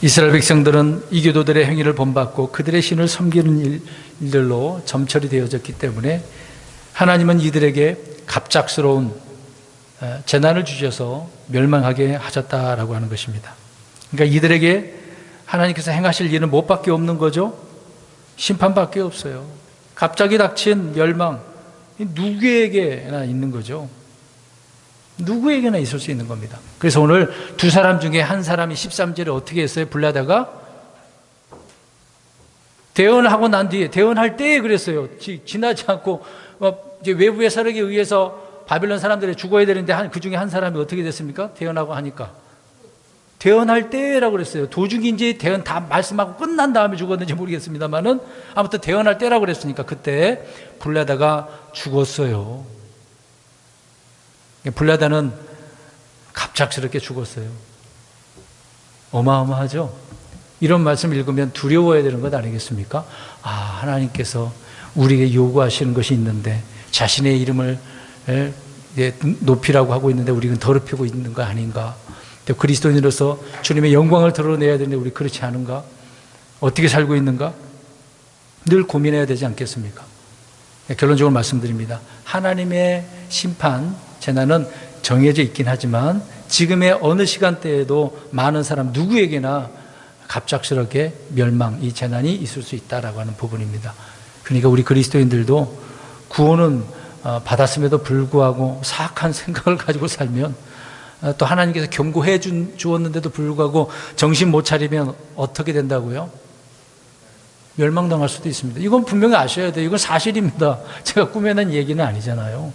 이스라엘 백성들은 이교도들의 행위를 본받고 그들의 신을 섬기는 일들로 점철이 되어졌기 때문에 하나님은 이들에게 갑작스러운 재난을 주셔서 멸망하게 하셨다라고 하는 것입니다. 그러니까 이들에게 하나님께서 행하실 일은 무엇밖에 없는 거죠? 심판밖에 없어요. 갑자기 닥친 멸망, 누구에게나 있는 거죠. 누구에게나 있을 수 있는 겁니다. 그래서 오늘 두 사람 중에 한 사람이 13절에 어떻게 했어요? 불나다가 대언하고 난 뒤에, 대언할 때에 그랬어요. 지나지 않고 이제 외부의 세력에 의해서 바빌론 사람들이 죽어야 되는데 그 중에 한 사람이 어떻게 됐습니까? 대언하고 하니까. 대언할 때라고 그랬어요. 도중인지 대언 다 말씀하고 끝난 다음에 죽었는지 모르겠습니다만은 아무튼 대언할 때라고 그랬으니까 그때 불나다가 죽었어요. 불나다는 갑작스럽게 죽었어요. 어마어마하죠? 이런 말씀 읽으면 두려워야 되는 것 아니겠습니까? 아, 하나님께서 우리에게 요구하시는 것이 있는데 자신의 이름을 높이라고 하고 있는데 우리는 더럽히고 있는 거 아닌가? 그리스도인으로서 주님의 영광을 드러내야 되는데 우리 그렇지 않은가? 어떻게 살고 있는가? 늘 고민해야 되지 않겠습니까? 결론적으로 말씀드립니다. 하나님의 심판, 재난은 정해져 있긴 하지만 지금의 어느 시간대에도 많은 사람 누구에게나 갑작스럽게 멸망, 이 재난이 있을 수 있다라고 하는 부분입니다. 그러니까 우리 그리스도인들도 구원은 받았음에도 불구하고 사악한 생각을 가지고 살면 또 하나님께서 경고해 주었는데도 불구하고 정신 못 차리면 어떻게 된다고요? 멸망당할 수도 있습니다. 이건 분명히 아셔야 돼요. 이건 사실입니다. 제가 꾸며낸 얘기는 아니잖아요.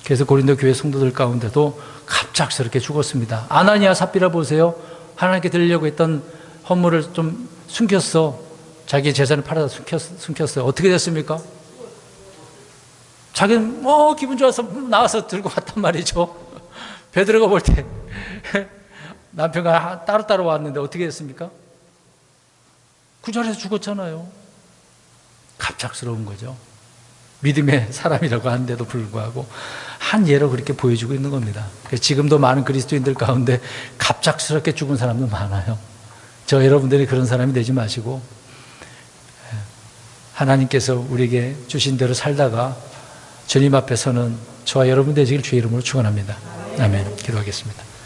그래서 고린도 교회 성도들 가운데도 갑작스럽게 죽었습니다. 아나니아 삽비라 보세요. 하나님께 드리려고 했던 헌물을 좀 숨겼어. 자기 재산을 팔아서 숨겼어요. 어떻게 됐습니까? 자기는 기분 좋아서 나와서 들고 갔단 말이죠. 베드로가 볼 때 남편과 따로따로 왔는데 어떻게 됐습니까? 그 자리에서 죽었잖아요. 갑작스러운 거죠. 믿음의 사람이라고 하는데도 불구하고 한 예로 그렇게 보여주고 있는 겁니다. 지금도 많은 그리스도인들 가운데 갑작스럽게 죽은 사람도 많아요. 저 여러분들이 그런 사람이 되지 마시고 하나님께서 우리에게 주신 대로 살다가 주님 앞에 서는 저와 여러분 되시길 주의 이름으로 축원합니다. 아멘. 기도하겠습니다.